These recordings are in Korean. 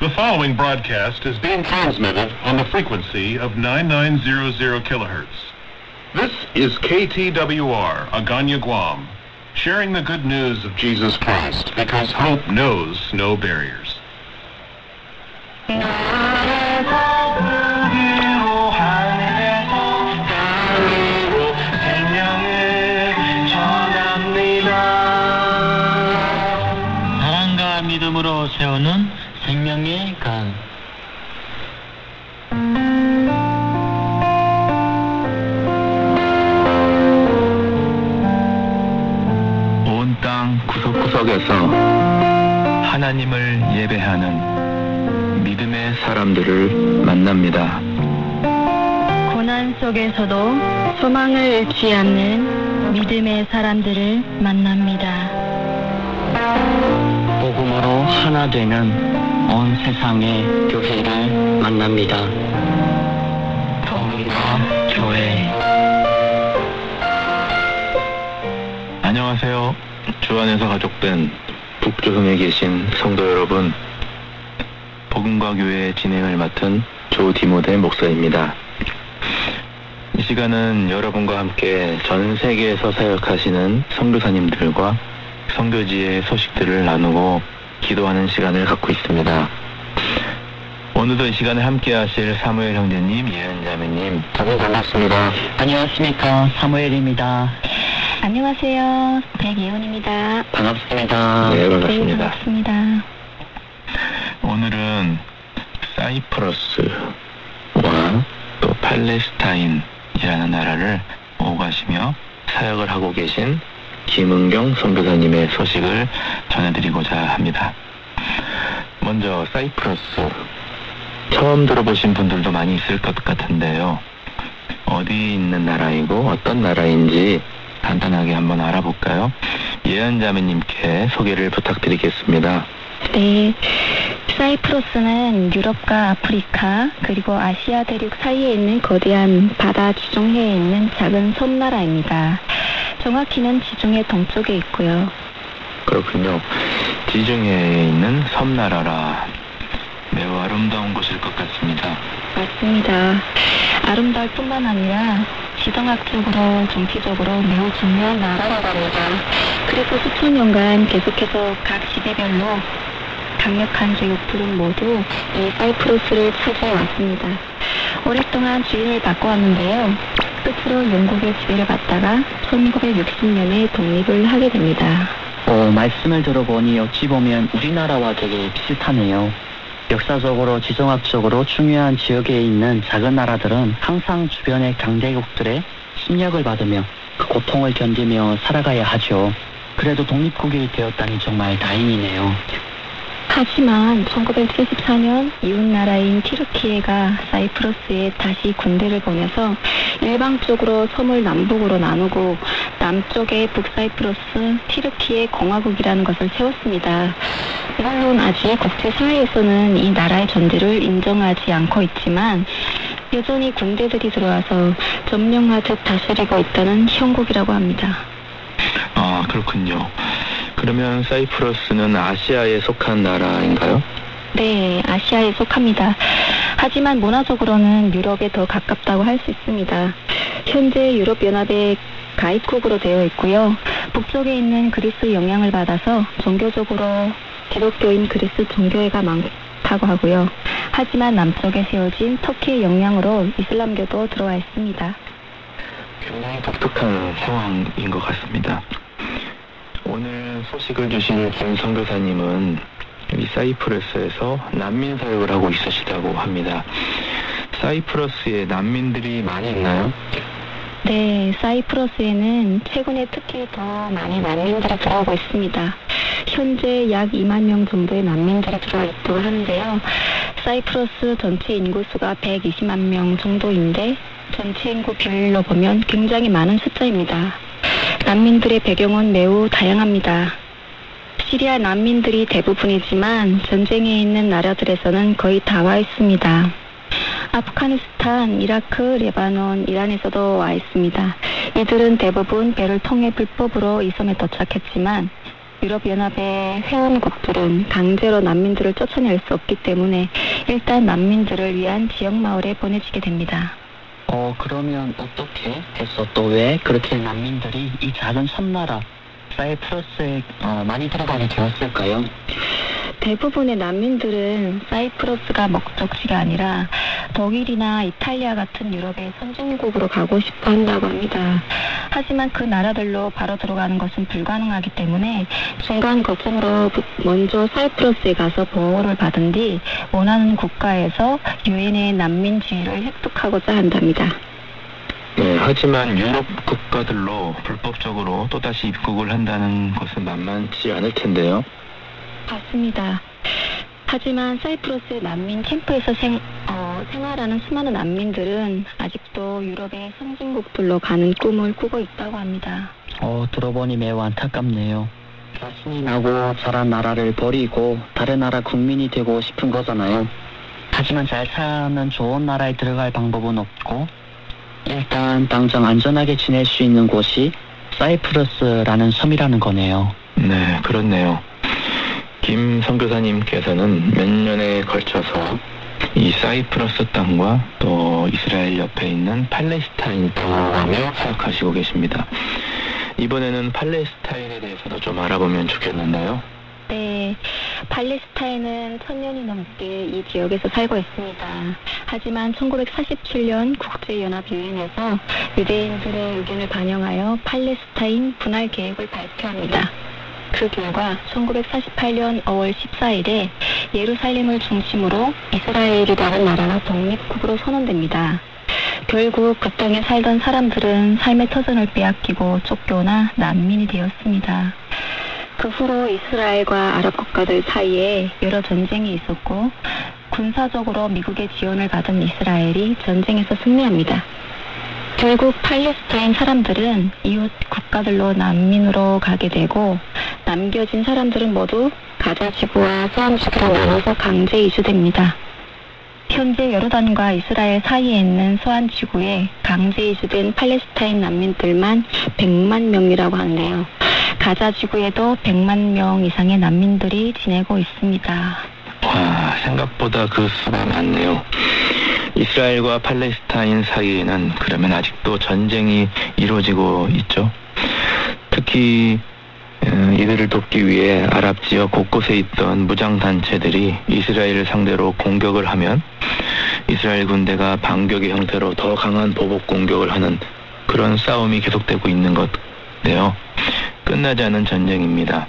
The following broadcast is being transmitted on the frequency of 9900 kilohertz. This is KTWR, Agana, Guam, sharing the good news of Jesus Christ, because hope knows no barriers. 사랑과 믿음으로 세우는 생명의 강. 온 땅 구석구석에서 하나님을 예배하는 믿음의 사람들을 만납니다. 고난 속에서도 소망을 잃지 않는 믿음의 사람들을 만납니다. 복음으로 하나 되는 온 세상의 교회를 만납니다. 통일과 교회. 안녕하세요. 주 안에서 가족된 북조선에 계신 성도 여러분, 복음과 교회의 진행을 맡은 조디모데 목사입니다. 이 시간은 여러분과 함께 전 세계에서 사역하시는 선교사님들과 선교지의 소식들을 나누고 기도하는 시간을 갖고 있습니다. 오늘도 이 시간에 함께 하실 사무엘 형제님, 예은 자매님, 다들 반갑습니다. 안녕하십니까, 사무엘입니다. 안녕하세요. 백예원입니다. 반갑습니다. 네, 반갑습니다. 네, 반갑습니다. 오늘은 사이프러스와 또 팔레스타인이라는 나라를 오가시며 사역을 하고 계신 김은경 선교사님의 소식을 전해드리고자 합니다. 먼저 사이프러스, 처음 들어보신 분들도 많이 있을 것 같은데요. 어디 있는 나라이고 어떤 나라인지 간단하게 한번 알아볼까요? 예은 자매님께 소개를 부탁드리겠습니다. 네, 사이프러스는 유럽과 아프리카 그리고 아시아 대륙 사이에 있는 거대한 바다 지중해에 있는 작은 섬나라입니다. 정확히는 지중해 동쪽에 있고요. 그렇군요. 지중해에 있는 섬나라라. 매우 아름다운 곳일 것 같습니다. 맞습니다. 아름다울 뿐만 아니라 지정학적으로, 정치적으로 매우 중요한 나라라고 합니다. 그래서 수천 년간 계속해서 각 시대별로 강력한 제국들은 모두 이 사이프러스를 차지해왔습니다. 오랫동안 주인을 바꿔왔는데요. 끝으로 영국의 지배를 받다가 1960년에 독립을 하게 됩니다. 말씀을 들어보니 어찌 보면 우리나라와 되게 비슷하네요. 역사적으로, 지정학적으로 중요한 지역에 있는 작은 나라들은 항상 주변의 강대국들의 침략을 받으며 그 고통을 견디며 살아가야 하죠. 그래도 독립국이 되었다니 정말 다행이네요. 하지만 1974년 이웃나라인 티르키예가 사이프러스에 다시 군대를 보내서 일방적으로 섬을 남북으로 나누고 남쪽에 북사이프러스 티르키예 공화국이라는 것을 세웠습니다. 물론 아직 국제사회에서는 이 나라의 존재를 인정하지 않고 있지만 여전히 군대들이 들어와서 점령하듯 다스리고 있다는 형국이라고 합니다. 아, 그렇군요. 그러면 사이프러스는 아시아에 속한 나라인가요? 네, 아시아에 속합니다. 하지만 문화적으로는 유럽에 더 가깝다고 할 수 있습니다. 현재 유럽연합의 가입국으로 되어 있고요. 북쪽에 있는 그리스 영향을 받아서 종교적으로 기독교인 그리스 종교회가 많다고 하고요. 하지만 남쪽에 세워진 터키의 영향으로 이슬람교도 들어와 있습니다. 굉장히 독특한 상황인 것 같습니다. 오늘 소식을 주신 김 선교사님은 이 사이프러스에서 난민 사역을 하고 있으시다고 합니다. 사이프러스에 난민들이 많이 있나요? 네, 사이프러스에는 최근에 특히 더 많이 난민들이 들어오고 있습니다. 현재 약 2만 명 정도의 난민들이 들어와 있다고 하는데요. 사이프러스 전체 인구수가 120만 명 정도인데 전체 인구 비율로 보면 굉장히 많은 숫자입니다. 난민들의 배경은 매우 다양합니다. 시리아 난민들이 대부분이지만 전쟁에 있는 나라들에서는 거의 다 와 있습니다. 아프가니스탄, 이라크, 레바논, 이란에서도 와 있습니다. 이들은 대부분 배를 통해 불법으로 이 섬에 도착했지만 유럽연합의 회원국들은 강제로 난민들을 쫓아낼 수 없기 때문에 일단 난민들을 위한 지역 마을에 보내지게 됩니다. 그러면 어떻게 해서 또 왜 그렇게 난민들이 이 작은 섬나라 사이프러스에 많이 들어가게 되었을까요? 대부분의 난민들은 사이프러스가 목적지가 아니라 독일이나 이탈리아 같은 유럽의 선진국으로 가고 싶어 한다고 합니다. 하지만 그 나라들로 바로 들어가는 것은 불가능하기 때문에 중간 거점으로 먼저 사이프러스에 가서 보호를 받은 뒤 원하는 국가에서 유엔의 난민 지위를 획득하고자 한답니다. 네, 하지만 유럽 국가들로 불법적으로 또다시 입국을 한다는 것은 만만치 않을 텐데요. 맞습니다. 하지만 사이프러스의 난민 캠프에서 생활하는 수많은 난민들은 아직도 유럽의 선진국들로 가는 꿈을 꾸고 있다고 합니다. 들어보니 매우 안타깝네요. 자신이 나고 자란 나라를 버리고 다른 나라 국민이 되고 싶은 거잖아요. 하지만 잘 사는 좋은 나라에 들어갈 방법은 없고 일단 당장 안전하게 지낼 수 있는 곳이 사이프러스라는 섬이라는 거네요. 네, 그렇네요. 김 선교사님께서는 몇 년에 걸쳐서 이 사이프러스 땅과 또 이스라엘 옆에 있는 팔레스타인 땅을 생각하시고 계십니다. 이번에는 팔레스타인에 대해서도 좀 알아보면 좋겠는데요. 네, 팔레스타인은 1000년이 넘게 이 지역에서 살고 있습니다. 하지만 1947년 국제연합유엔에서 유대인들의 의견을 반영하여 팔레스타인 분할 계획을 발표합니다. 그 결과 1948년 5월 14일에 예루살렘을 중심으로 이스라엘이라는 나라가 독립국으로 선언됩니다. 결국 그 땅에 살던 사람들은 삶의 터전을 빼앗기고 쫓겨나 난민이 되었습니다. 그 후로 이스라엘과 아랍 국가들 사이에 여러 전쟁이 있었고 군사적으로 미국의 지원을 받은 이스라엘이 전쟁에서 승리합니다. 결국 팔레스타인 사람들은 이웃 국가들로 난민으로 가게 되고 남겨진 사람들은 모두 가자 지구와 서안 지구로 나눠서 강제 이주됩니다. 현재 요르단과 이스라엘 사이에 있는 서안 지구에 강제 이주된 팔레스타인 난민들만 100만 명이라고 하는데요. 가자 지구에도 100만 명 이상의 난민들이 지내고 있습니다. 와, 생각보다 그 수가 많네요. 이스라엘과 팔레스타인 사이에는 그러면 아직도 전쟁이 이루어지고 있죠. 특히 이들을 돕기 위해 아랍 지역 곳곳에 있던 무장단체들이 이스라엘을 상대로 공격을 하면 이스라엘 군대가 반격의 형태로 더 강한 보복 공격을 하는 그런 싸움이 계속되고 있는 것인데요. 끝나지 않은 전쟁입니다.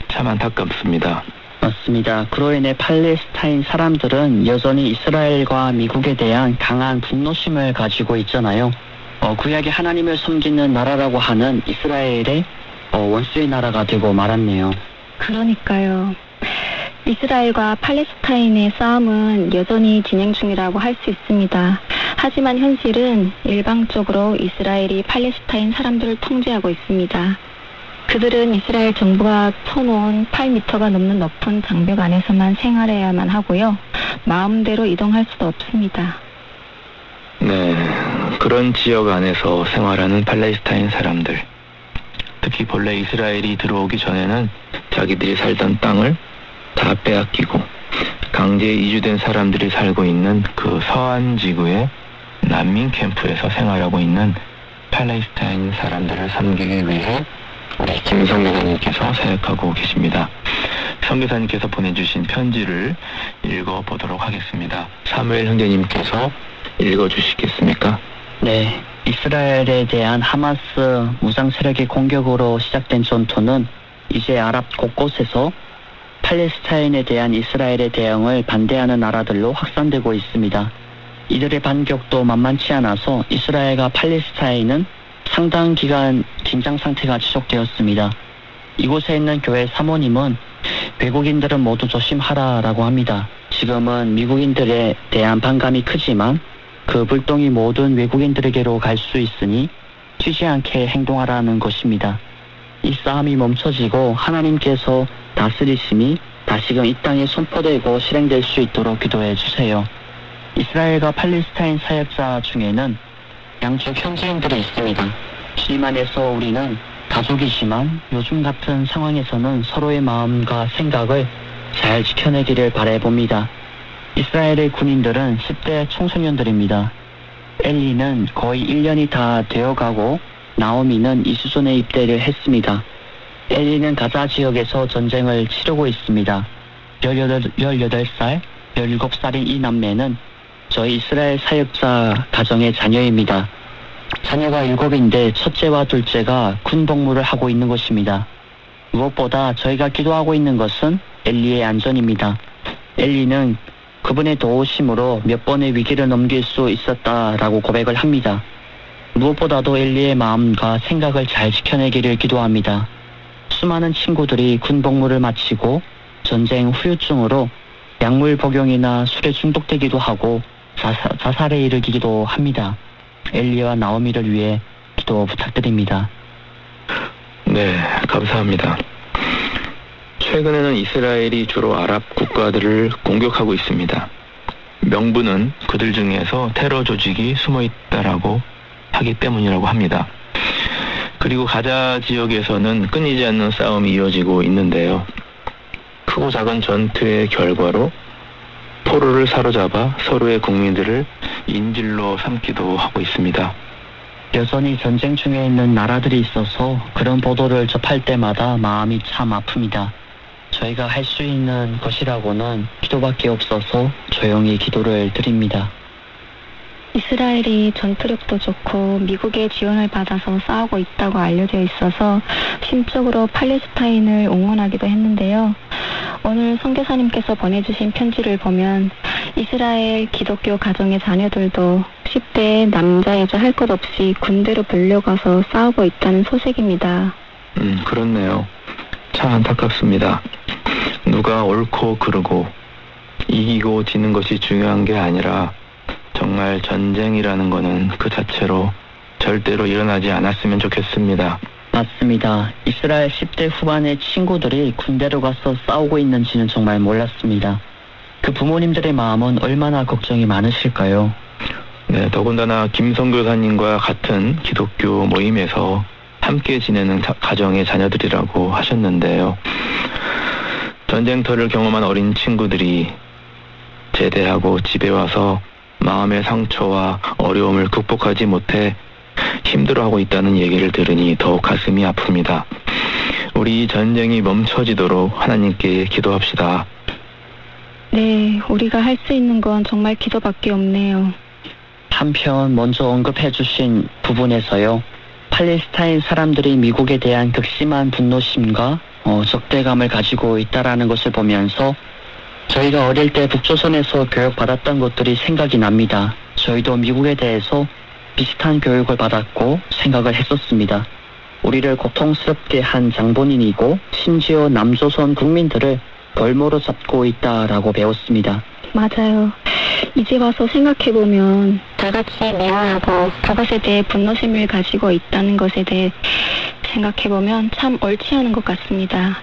참 안타깝습니다. 맞습니다. 그로 인해 팔레스타인 사람들은 여전히 이스라엘과 미국에 대한 강한 분노심을 가지고 있잖아요. 구약의 하나님을 섬기는 나라라고 하는 이스라엘의 원수의 나라가 되고 말았네요. 그러니까요. 이스라엘과 팔레스타인의 싸움은 여전히 진행 중이라고 할 수 있습니다. 하지만 현실은 일방적으로 이스라엘이 팔레스타인 사람들을 통제하고 있습니다. 그들은 이스라엘 정부가 쳐놓은 8m가 넘는 높은 장벽 안에서만 생활해야만 하고요. 마음대로 이동할 수도 없습니다. 네, 그런 지역 안에서 생활하는 팔레스타인 사람들. 특히 본래 이스라엘이 들어오기 전에는 자기들이 살던 땅을 다 빼앗기고 강제 이주된 사람들이 살고 있는 그 서안 지구의 난민 캠프에서 생활하고 있는 팔레스타인 사람들을 섬기기 위해 우리 김 선교사님께서 사역하고 계십니다. 선교사님께서 보내주신 편지를 읽어보도록 하겠습니다. 사무엘 형제님께서 읽어주시겠습니까? 네. 이스라엘에 대한 하마스 무장 세력의 공격으로 시작된 전투는 이제 아랍 곳곳에서 팔레스타인에 대한 이스라엘의 대응을 반대하는 나라들로 확산되고 있습니다. 이들의 반격도 만만치 않아서 이스라엘과 팔레스타인은 상당 기간 긴장 상태가 지속되었습니다. 이곳에 있는 교회 사모님은 외국인들은 모두 조심하라라고 합니다. 지금은 미국인들에 대한 반감이 크지만 그 불똥이 모든 외국인들에게로 갈 수 있으니 튀지 않게 행동하라는 것입니다. 이 싸움이 멈춰지고 하나님께서 다스리심이 다시금 이 땅에 선포되고 실행될 수 있도록 기도해 주세요. 이스라엘과 팔레스타인 사역자 중에는 양쪽 현지인들이 있습니다. 주님 안에서 우리는 다 가족이지만 요즘 같은 상황에서는 서로의 마음과 생각을 잘 지켜내기를 바라봅니다. 이스라엘의 군인들은 10대 청소년들입니다. 엘리는 거의 1년이 다 되어가고 나오미는 이 수준에 입대를 했습니다. 엘리는 가자 지역에서 전쟁을 치르고 있습니다. 18살, 17살인 이 남매는 저희 이스라엘 사역자 가정의 자녀입니다. 자녀가 7인데 첫째와 둘째가 군 복무를 하고 있는 것입니다. 무엇보다 저희가 기도하고 있는 것은 엘리의 안전입니다. 엘리는 그분의 도우심으로 몇 번의 위기를 넘길 수 있었다라고 고백을 합니다. 무엇보다도 엘리의 마음과 생각을 잘 지켜내기를 기도합니다. 수많은 친구들이 군 복무를 마치고 전쟁 후유증으로 약물 복용이나 술에 중독되기도 하고 자살에 이르기도 합니다. 엘리와 나오미를 위해 기도 부탁드립니다. 네, 감사합니다. 최근에는 이스라엘이 주로 아랍 국가들을 공격하고 있습니다. 명분은 그들 중에서 테러 조직이 숨어 있다라고 하기 때문이라고 합니다. 그리고 가자 지역에서는 끊이지 않는 싸움이 이어지고 있는데요. 크고 작은 전투의 결과로 포로를 사로잡아 서로의 국민들을 인질로 삼기도 하고 있습니다. 여전히 전쟁 중에 있는 나라들이 있어서 그런 보도를 접할 때마다 마음이 참 아픕니다. 저희가 할 수 있는 것이라고는 기도밖에 없어서 조용히 기도를 드립니다. 이스라엘이 전투력도 좋고 미국의 지원을 받아서 싸우고 있다고 알려져 있어서 심적으로 팔레스타인을 응원하기도 했는데요. 오늘 선교사님께서 보내주신 편지를 보면 이스라엘 기독교 가정의 자녀들도 10대 남자여자 할 것 없이 군대로 불려가서 싸우고 있다는 소식입니다. 그렇네요. 참 안타깝습니다. 누가 옳고 그르고 이기고 지는 것이 중요한 게 아니라 정말 전쟁이라는 거는 그 자체로 절대로 일어나지 않았으면 좋겠습니다. 맞습니다. 이스라엘 10대 후반의 친구들이 군대로 가서 싸우고 있는지는 정말 몰랐습니다. 그 부모님들의 마음은 얼마나 걱정이 많으실까요? 네, 더군다나 김선교사님과 같은 기독교 모임에서 함께 지내는 가정의 자녀들이라고 하셨는데요. 전쟁터를 경험한 어린 친구들이 제대하고 집에 와서 마음의 상처와 어려움을 극복하지 못해 힘들어하고 있다는 얘기를 들으니 더욱 가슴이 아픕니다. 우리 이 전쟁이 멈춰지도록 하나님께 기도합시다. 네, 우리가 할 수 있는 건 정말 기도밖에 없네요. 한편 먼저 언급해 주신 부분에서요. 팔레스타인 사람들이 미국에 대한 극심한 분노심과 적대감을 가지고 있다라는 것을 보면서 저희가 어릴 때 북조선에서 교육받았던 것들이 생각이 납니다. 저희도 미국에 대해서 비슷한 교육을 받았고 생각을 했었습니다. 우리를 고통스럽게 한 장본인이고 심지어 남조선 국민들을 벌모로 잡고 있다라고 배웠습니다. 맞아요. 이제 와서 생각해보면 다 같이 미워하고 그것에 대해 분노심을 가지고 있다는 것에 대해 생각해보면 참 옳지 않은 것 같습니다.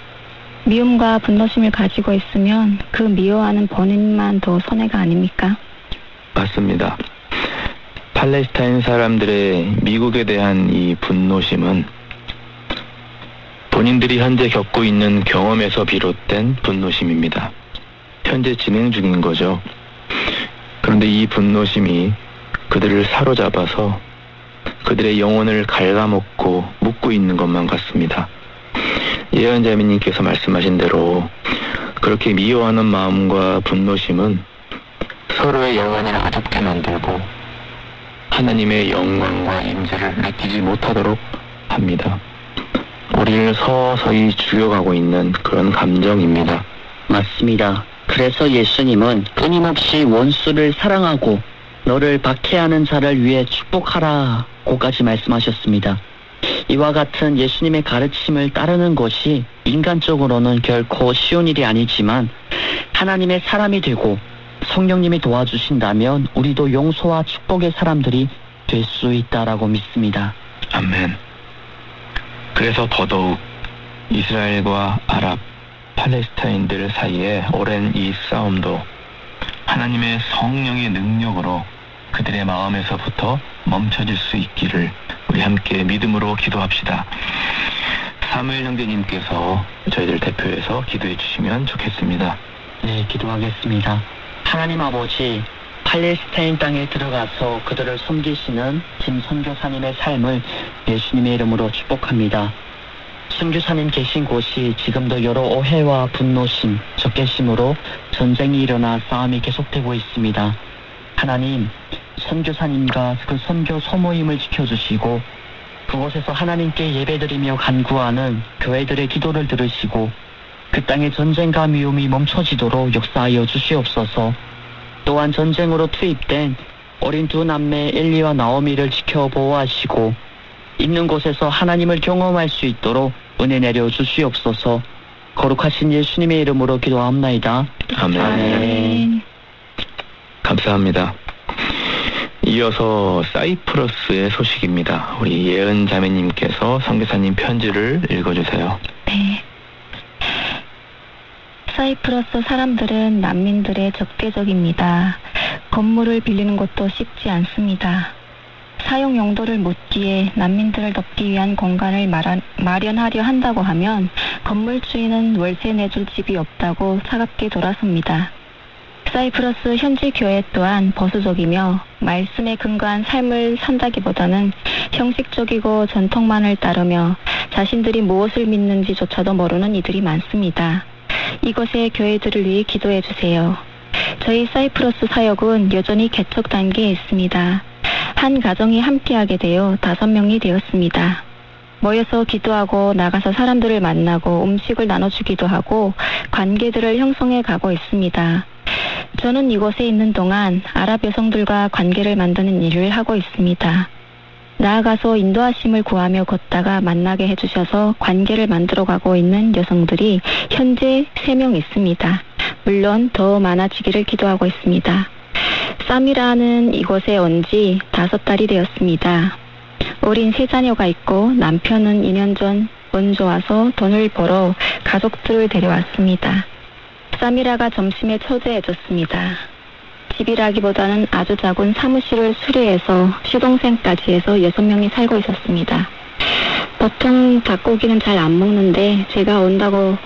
미움과 분노심을 가지고 있으면 그 미워하는 본인만 더 손해가 아닙니까? 맞습니다. 팔레스타인 사람들의 미국에 대한 이 분노심은 본인들이 현재 겪고 있는 경험에서 비롯된 분노심입니다. 현재 진행 중인 거죠. 그런데 이 분노심이 그들을 사로잡아서 그들의 영혼을 갉아먹고 묶고 있는 것만 같습니다. 예언자매님께서 말씀하신 대로 그렇게 미워하는 마음과 분노심은 서로의 영혼을 어둡게 만들고 하나님의 영광과 임재를 느끼지 못하도록 합니다. 우리를 서서히 죽여가고 있는 그런 감정입니다. 맞습니다. 그래서 예수님은 끊임없이 원수를 사랑하고 너를 박해하는 자를 위해 축복하라고까지 말씀하셨습니다. 이와 같은 예수님의 가르침을 따르는 것이 인간적으로는 결코 쉬운 일이 아니지만 하나님의 사람이 되고 성령님이 도와주신다면 우리도 용서와 축복의 사람들이 될 수 있다라고 믿습니다. 아멘. 그래서 더더욱 이스라엘과 아랍, 팔레스타인들 사이에 오랜 이 싸움도 하나님의 성령의 능력으로 그들의 마음에서부터 멈춰질 수 있기를 우리 함께 믿음으로 기도합시다. 사무엘 형제님께서 저희들 대표해서 기도해 주시면 좋겠습니다. 네, 기도하겠습니다. 하나님 아버지, 팔레스타인 땅에 들어가서 그들을 섬기시는 김 선교사님의 삶을 예수님의 이름으로 축복합니다. 선교사님 계신 곳이 지금도 여러 오해와 분노심, 적개심으로 전쟁이 일어나 싸움이 계속되고 있습니다. 하나님, 선교사님과 그 선교 소모임을 지켜주시고 그곳에서 하나님께 예배드리며 간구하는 교회들의 기도를 들으시고 그 땅의 전쟁과 위험이 멈춰지도록 역사하여 주시옵소서. 또한 전쟁으로 투입된 어린 두 남매 엘리와 나오미를 지켜 보호하시고 있는 곳에서 하나님을 경험할 수 있도록 은혜 내려 주시옵소서. 거룩하신 예수님의 이름으로 기도합나이다. 아멘. 아멘. 감사합니다. 이어서 사이프러스의 소식입니다. 우리 예은 자매님께서 선교사님 편지를 읽어주세요. 네. 사이프러스 사람들은 난민들의 적대적입니다. 건물을 빌리는 것도 쉽지 않습니다. 사용 용도를 묻기에 난민들을 덮기 위한 공간을 마련하려 한다고 하면 건물 주인은 월세 내줄 집이 없다고 차갑게 돌아섭니다. 사이프러스 현지 교회 또한 보수적이며 말씀에 근거한 삶을 산다기보다는 형식적이고 전통만을 따르며 자신들이 무엇을 믿는지조차도 모르는 이들이 많습니다. 이곳의 교회들을 위해 기도해 주세요. 저희 사이프러스 사역은 여전히 개척 단계에 있습니다. 한 가정이 함께하게 되어 5명이 되었습니다. 모여서 기도하고 나가서 사람들을 만나고 음식을 나눠주기도 하고 관계들을 형성해 가고 있습니다. 저는 이곳에 있는 동안 아랍 여성들과 관계를 만드는 일을 하고 있습니다. 나아가서 인도하심을 구하며 걷다가 만나게 해주셔서 관계를 만들어가고 있는 여성들이 현재 3명 있습니다. 물론 더 많아지기를 기도하고 있습니다. 사미라는 이곳에 온 지 5달이 되었습니다. 어린 3자녀가 있고 남편은 2년 전 먼저 와서 돈을 벌어 가족들을 데려왔습니다. 사미라가 점심에 초대해줬습니다. 집이라기보다는 아주 작은 사무실을 수리해서 시동생까지 해서 6명이 살고 있었습니다. 보통 닭고기는 잘 안 먹는데 제가 온다고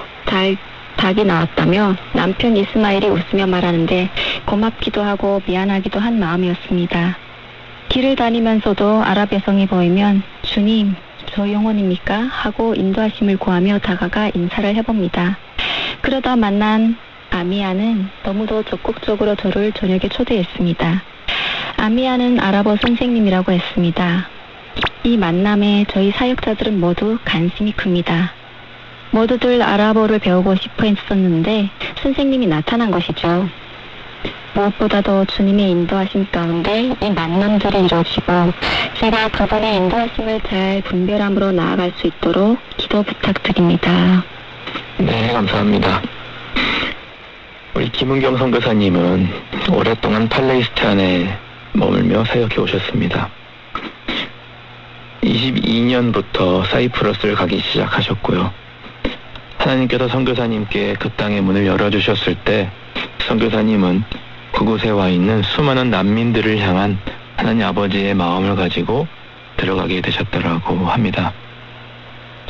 닭이 나왔다며 남편 이스마일이 웃으며 말하는데 고맙기도 하고 미안하기도 한 마음이었습니다. 길을 다니면서도 아랍 여성이 보이면 주님, 저 영혼입니까? 하고 인도하심을 구하며 다가가 인사를 해봅니다. 그러다 만난 아미아는 너무도 적극적으로 저를 저녁에 초대했습니다. 아미아는 아랍어 선생님이라고 했습니다. 이 만남에 저희 사역자들은 모두 관심이 큽니다. 모두들 아랍어를 배우고 싶어 했었는데 선생님이 나타난 것이죠. 무엇보다도 주님의 인도하심 가운데 이 만남들이 이루어지고 제가 그분의 인도하심을 잘 분별함으로 나아갈 수 있도록 기도 부탁드립니다. 네, 감사합니다. 우리 김은경 선교사님은 오랫동안 팔레스타인에 머물며 사역해 오셨습니다. 22년부터 사이프러스를 가기 시작하셨고요. 하나님께서 선교사님께 그 땅의 문을 열어주셨을 때 선교사님은 그곳에 와 있는 수많은 난민들을 향한 하나님 아버지의 마음을 가지고 들어가게 되셨다고 합니다.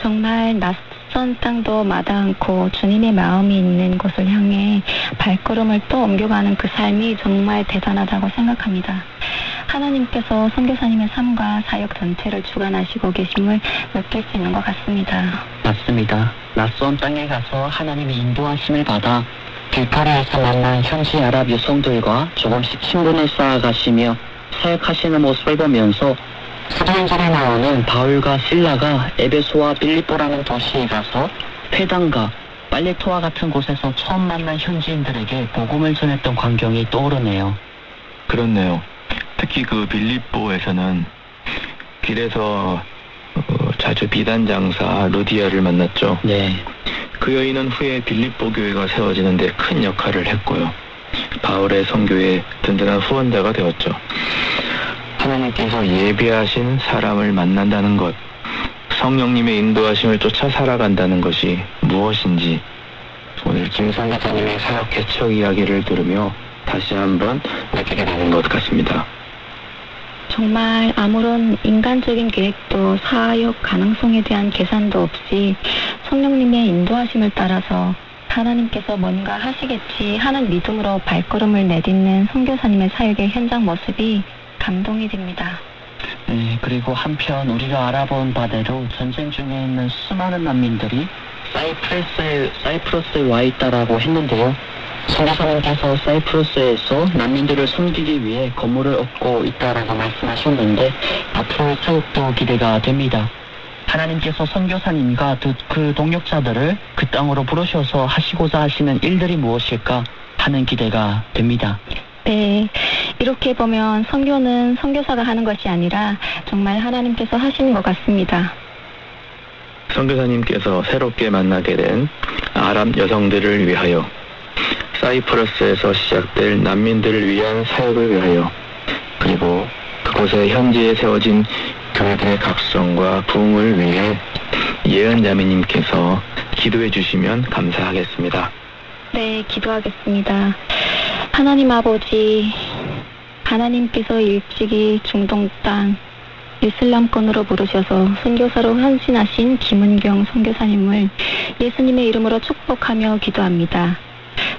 정말 낯선 땅도 마다 않고 주님의 마음이 있는 곳을 향해 발걸음을 또 옮겨가는 그 삶이 정말 대단하다고 생각합니다. 하나님께서 선교사님의 삶과 사역 전체를 주관하시고 계심을 느낄 수 있는 것 같습니다. 맞습니다. 낯선 땅에 가서 하나님의 인도하심을 받아 길거리에서 만난 현지 아랍 여성들과 조금씩 친분을 쌓아가시며 사역하시는 모습을 보면서 사도행전에 나오는 바울과 실라가 에베소와 빌립보라는 도시에 가서 회당과 빨레토와 같은 곳에서 처음 만난 현지인들에게 복음을 전했던 광경이 떠오르네요. 그렇네요. 특히 그 빌립보에서는 길에서 자주 비단 장사 루디아를 만났죠. 네. 그 여인은 후에 빌립보 교회가 세워지는데 큰 역할을 했고요. 바울의 선교의 든든한 후원자가 되었죠. 하나님께서 예비하신 사람을 만난다는 것, 성령님의 인도하심을 쫓아 살아간다는 것이 무엇인지 오늘 김 선교사님의 사역 개척 이야기를 들으며 다시 한번 느끼게 되는 것 같습니다. 정말 아무런 인간적인 계획도 사역 가능성에 대한 계산도 없이 성령님의 인도하심을 따라서 하나님께서 뭔가 하시겠지 하는 믿음으로 발걸음을 내딛는 선교사님의 사역의 현장 모습이 감동이 됩니다. 네, 그리고 한편 우리가 알아본 바대로 전쟁 중에 있는 수많은 난민들이 사이프러스에 와 있다라고 했는데요. 선교사님께서 사이프러스에서 난민들을 섬기기 위해 건물을 얻고 있다라고 말씀하셨는데 앞으로의 사역도 기대가 됩니다. 하나님께서 선교사님과 그 동역자들을 그 땅으로 부르셔서 하시고자 하시는 일들이 무엇일까 하는 기대가 됩니다. 네, 이렇게 보면 선교는 선교사가 하는 것이 아니라 정말 하나님께서 하시는 것 같습니다. 선교사님께서 새롭게 만나게 된 아랍 여성들을 위하여, 사이프러스에서 시작될 난민들을 위한 사역을 위하여, 그리고 그곳에 현지에 세워진 교회들의 각성과 부흥을 위해 예언자매님께서 기도해 주시면 감사하겠습니다. 네, 기도하겠습니다. 하나님 아버지, 하나님께서 일찍이 중동 땅 이슬람권으로 부르셔서 선교사로 헌신하신 김은경 선교사님을 예수님의 이름으로 축복하며 기도합니다.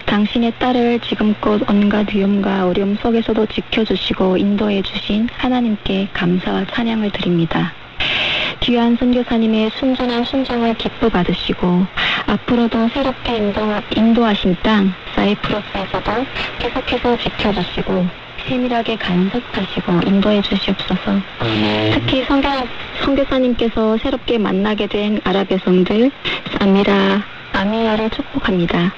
당신의 딸을 지금껏 온갖 위험과 어려움 속에서도 지켜주시고 인도해 주신 하나님께 감사와 찬양을 드립니다. 귀한 선교사님의 순전한 순종을 기뻐 받으시고 앞으로도 새롭게 인도하신 땅 사이프러스에서도 계속해서 지켜주시고 세밀하게 간섭하시고 인도해 주시옵소서. 특히 선교사님께서 새롭게 만나게 된 아랍 여성들 아미야를 축복합니다.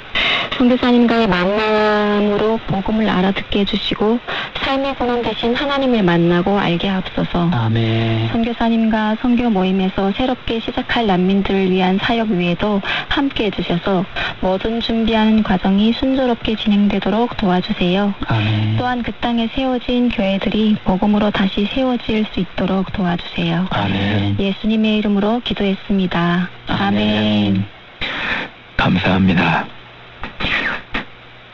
선교사님과의 만남으로 복음을 알아듣게 해주시고 삶의 근원 대신 하나님을 만나고 알게 하옵소서. 아멘. 선교사님과 선교 모임에서 새롭게 시작할 난민들을 위한 사역 위에도 함께 해주셔서 모든 준비하는 과정이 순조롭게 진행되도록 도와주세요. 아멘. 또한 그 땅에 세워진 교회들이 복음으로 다시 세워질 수 있도록 도와주세요. 아멘. 예수님의 이름으로 기도했습니다. 아멘. 감사합니다.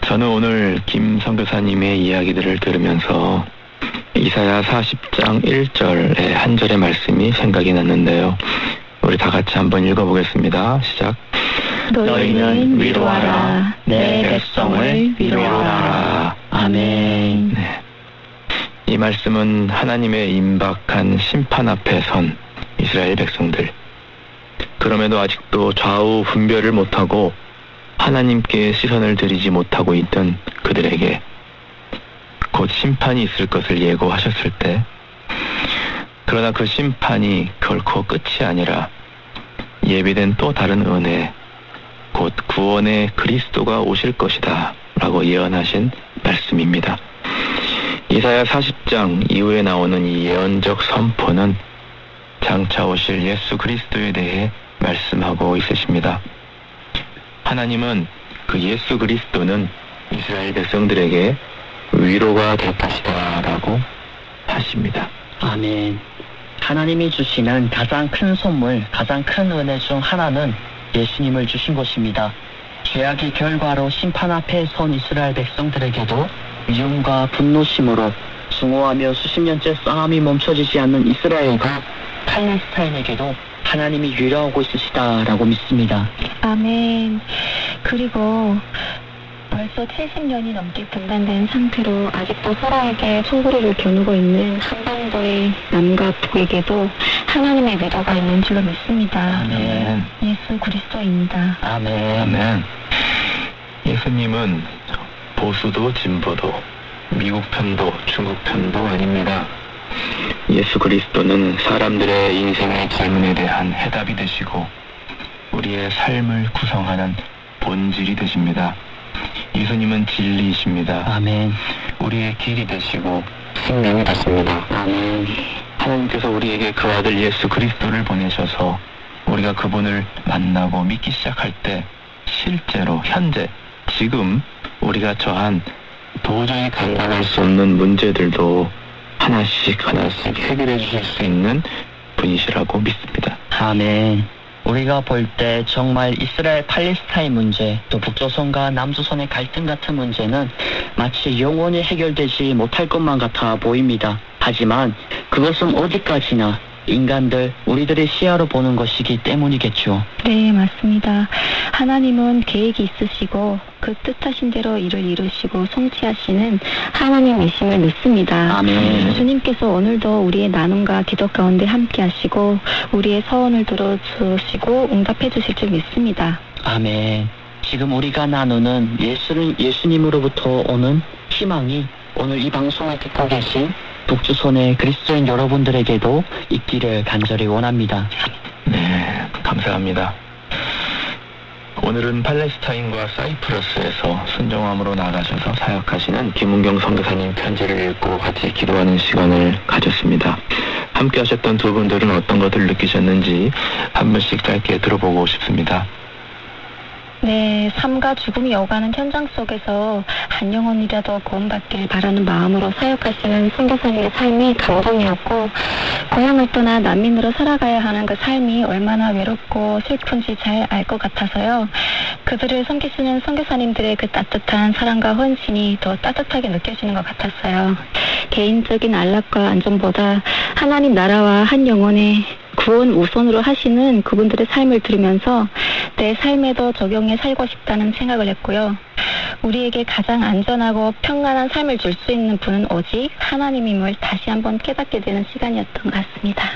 저는 오늘 김 선교사님의 이야기들을 들으면서 이사야 40장 1절의 한 절의 말씀이 생각이 났는데요. 우리 다 같이 한번 읽어보겠습니다. 시작. 너희는 위로하라. 내 백성을 위로하라. 아멘. 네. 이 말씀은 하나님의 임박한 심판 앞에 선 이스라엘 백성들, 그럼에도 아직도 좌우 분별을 못하고 하나님께 시선을 들이지 못하고 있던 그들에게 곧 심판이 있을 것을 예고하셨을 때, 그러나 그 심판이 결코 끝이 아니라 예비된 또 다른 은혜, 곧 구원의 그리스도가 오실 것이다 라고 예언하신 말씀입니다. 이사야 40장 이후에 나오는 이 예언적 선포는 장차 오실 예수 그리스도에 대해 말씀하고 있으십니다. 하나님은 그 예수 그리스도는 이스라엘 백성들에게 위로가 될 것이다 라고 하십니다. 아멘. 하나님이 주시는 가장 큰 선물, 가장 큰 은혜 중 하나는 예수님을 주신 것입니다. 죄악의 결과로 심판 앞에 선 이스라엘 백성들에게도 미움과 분노심으로 증오하며 수십 년째 싸움이 멈춰지지 않는 이스라엘과 팔레스타인에게도 하나님이 위로하고 있으시다라고 믿습니다. 아멘. 그리고 벌써 70년이 넘게 분단된 상태로 아직도 서로에게 소굴이를 겨누고 있는 한반도의 남과 북에게도 하나님의 위로가 있는 줄로 믿습니다. 아멘. 예수 그리스도입니다. 아멘. 아멘. 예수님은 보수도 진보도 미국 편도 중국 편도 아닙니다. 예수 그리스도는 사람들의 인생의 질문에 대한 해답이 되시고 우리의 삶을 구성하는 본질이 되십니다. 예수님은 진리이십니다. 아멘. 우리의 길이 되시고 생명이 되십니다. 아멘. 하나님께서 우리에게 그 아들 예수 그리스도를 보내셔서 우리가 그분을 만나고 믿기 시작할 때 실제로 현재 지금 우리가 처한 도저히 감당할 수 없는 문제들도 하나씩 해결해 주실 수 있는 분이시라고 믿습니다. 아멘. 우리가 볼 때 정말 이스라엘 팔레스타인 문제, 또 북조선과 남조선의 갈등 같은 문제는 마치 영원히 해결되지 못할 것만 같아 보입니다. 하지만 그것은 어디까지나 인간들, 우리들의 시야로 보는 것이기 때문이겠죠. 네, 맞습니다. 하나님은 계획이 있으시고 그 뜻하신 대로 일을 이루시고 성취하시는 하나님이심을 믿습니다. 아멘. 주님께서 오늘도 우리의 나눔과 기도 가운데 함께 하시고 우리의 서원을 들어주시고 응답해 주실 줄 믿습니다. 아멘. 지금 우리가 나누는 예수님으로부터 오는 희망이 오늘 이 방송을 듣고 계신 북조선의 그리스도인 여러분들에게도 있기를 간절히 원합니다. 네, 감사합니다. 오늘은 팔레스타인과 사이프러스에서 순종함으로 나가셔서 사역하시는 김은경 선교사님 편지를 읽고 같이 기도하는 시간을 가졌습니다. 함께 하셨던 두 분들은 어떤 것을 느끼셨는지 한 분씩 짧게 들어보고 싶습니다. 네, 삶과 죽음이 오가는 현장 속에서 한 영혼이라도 구원받길 바라는 마음으로 사역하시는 선교사님의 삶이 감동이었고, 고향을 떠나 난민으로 살아가야 하는 그 삶이 얼마나 외롭고 슬픈지 잘 알 것 같아서요. 그들을 섬기시는 선교사님들의 그 따뜻한 사랑과 헌신이 더 따뜻하게 느껴지는 것 같았어요. 개인적인 안락과 안전보다 하나님 나라와 한 영혼의 구원 우선으로 하시는 그분들의 삶을 들으면서 내 삶에도 적용해 살고 싶다는 생각을 했고요. 우리에게 가장 안전하고 평안한 삶을 줄 수 있는 분은 오직 하나님임을 다시 한번 깨닫게 되는 시간이었던 것 같습니다.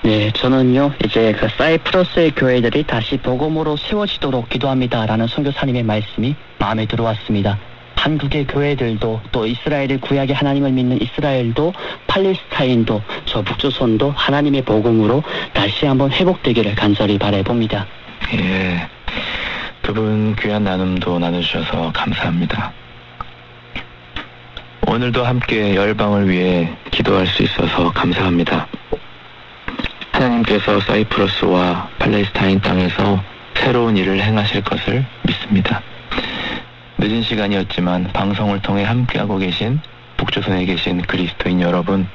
네, 저는요, 이제 그 사이프러스의 교회들이 다시 복음으로 세워지도록 기도합니다라는 선교사님의 말씀이 마음에 들어왔습니다. 한국의 교회들도 또 이스라엘의 구약의 하나님을 믿는 이스라엘도 팔레스타인도 저 북조선도 하나님의 복음으로 다시 한번 회복되기를 간절히 바라봅니다. 예, 두 분 귀한 나눔도 나눠주셔서 감사합니다. 오늘도 함께 열방을 위해 기도할 수 있어서 감사합니다. 하나님께서 사이프러스와 팔레스타인 땅에서 새로운 일을 행하실 것을 믿습니다. 늦은 시간이었지만 방송을 통해 함께하고 계신 북조선에 계신 그리스도인 여러분,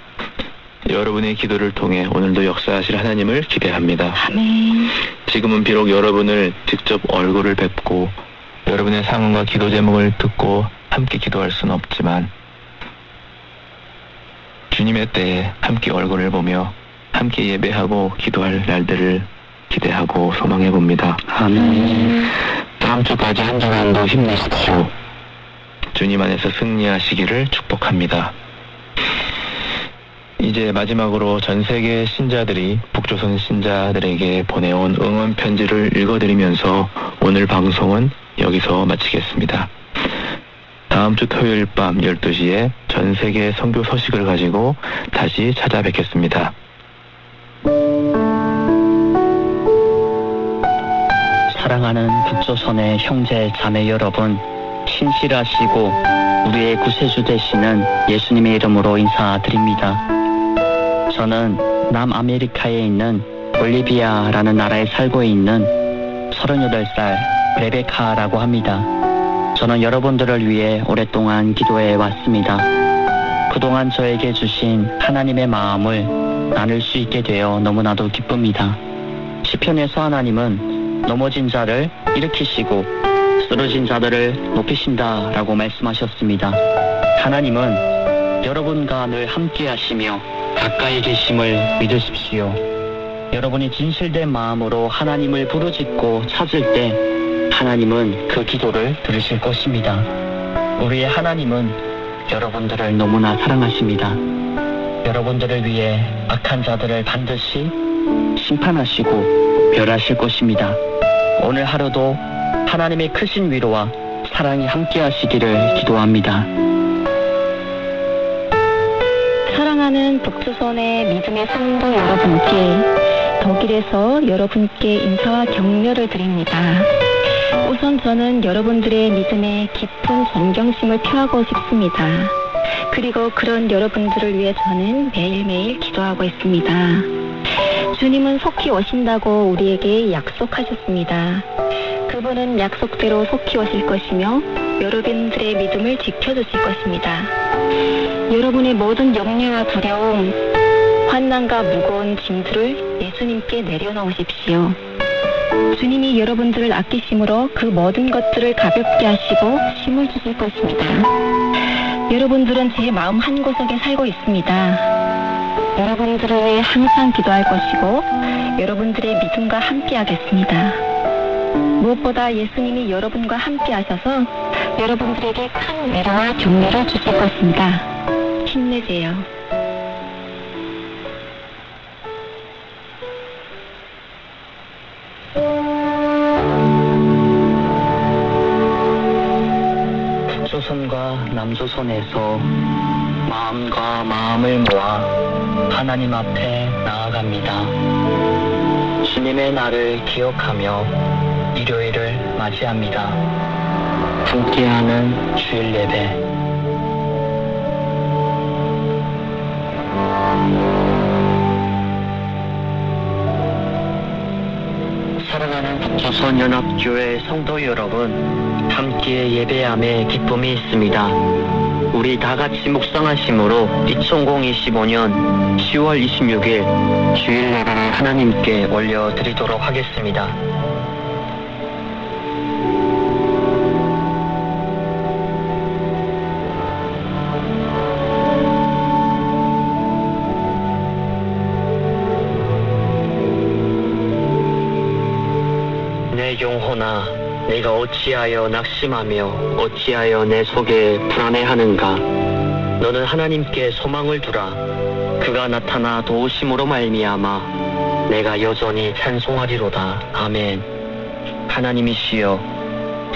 여러분의 기도를 통해 오늘도 역사하실 하나님을 기대합니다. 아멘. 지금은 비록 여러분을 직접 얼굴을 뵙고 여러분의 상황과 기도 제목을 듣고 함께 기도할 수는 없지만 주님의 때에 함께 얼굴을 보며 함께 예배하고 기도할 날들을 기대하고 소망해 봅니다. 아멘. 다음 주까지 한 주간도 힘내십시오. 주님 안에서 승리하시기를 축복합니다. 이제 마지막으로 전 세계 신자들이 북조선 신자들에게 보내온 응원 편지를 읽어드리면서 오늘 방송은 여기서 마치겠습니다. 다음 주 토요일 밤 12시에 전 세계 선교 소식을 가지고 다시 찾아뵙겠습니다. 사랑하는 북조선의 형제 자매 여러분, 신실하시고 우리의 구세주 되시는 예수님의 이름으로 인사드립니다. 저는 남아메리카에 있는 볼리비아라는 나라에 살고 있는 38살 레베카라고 합니다. 저는 여러분들을 위해 오랫동안 기도해 왔습니다. 그동안 저에게 주신 하나님의 마음을 나눌 수 있게 되어 너무나도 기쁩니다. 시편에서 하나님은 넘어진 자를 일으키시고 쓰러진 자들을 높이신다라고 말씀하셨습니다. 하나님은 여러분과 늘 함께 하시며 가까이 계심을 믿으십시오. 여러분이 진실된 마음으로 하나님을 부르짖고 찾을 때 하나님은 그 기도를 들으실 것입니다. 우리의 하나님은 여러분들을 너무나 사랑하십니다. 여러분들을 위해 악한 자들을 반드시 심판하시고 멸하실 것입니다. 오늘 하루도 하나님의 크신 위로와 사랑이 함께 하시기를 기도합니다. 사랑하는 북조선의 믿음의 성도 여러분께 독일에서 여러분께 인사와 격려를 드립니다. 우선 저는 여러분들의 믿음에 깊은 존경심을 표하고 싶습니다. 그리고 그런 여러분들을 위해 저는 매일매일 기도하고 있습니다. 주님은 속히 오신다고 우리에게 약속하셨습니다. 그분은 약속대로 속히 오실 것이며 여러분들의 믿음을 지켜주실 것입니다. 여러분의 모든 염려와 두려움, 환난과 무거운 짐들을 예수님께 내려놓으십시오. 주님이 여러분들을 아끼심으로 그 모든 것들을 가볍게 하시고 힘을 주실 것입니다. 여러분들은 제 마음 한구석에 살고 있습니다. 여러분들을 위해 항상 기도할 것이고 여러분들의 믿음과 함께 하겠습니다. 무엇보다 예수님이 여러분과 함께 하셔서 여러분들에게 큰 위로와 격려를 주실 것입니다. 힘내세요. 북조선과 남조선에서 마음과 마음을 모아 하나님 앞에 나아갑니다. 주님의 날을 기억하며 일요일을 맞이합니다. 함께하는 주일 예배. 사랑하는 북조선연합교회 성도 여러분, 함께 예배함에 기쁨이 있습니다. 우리 다같이 묵상하심으로 2025년 10월 26일 주일 예배를 하나님께 올려드리도록 하겠습니다. 내 영혼아, 내가 어찌하여 낙심하며 어찌하여 내 속에 불안해하는가. 너는 하나님께 소망을 두라. 그가 나타나 도우심으로 말미암아 내가 여전히 찬송하리로다. 아멘. 하나님이시여,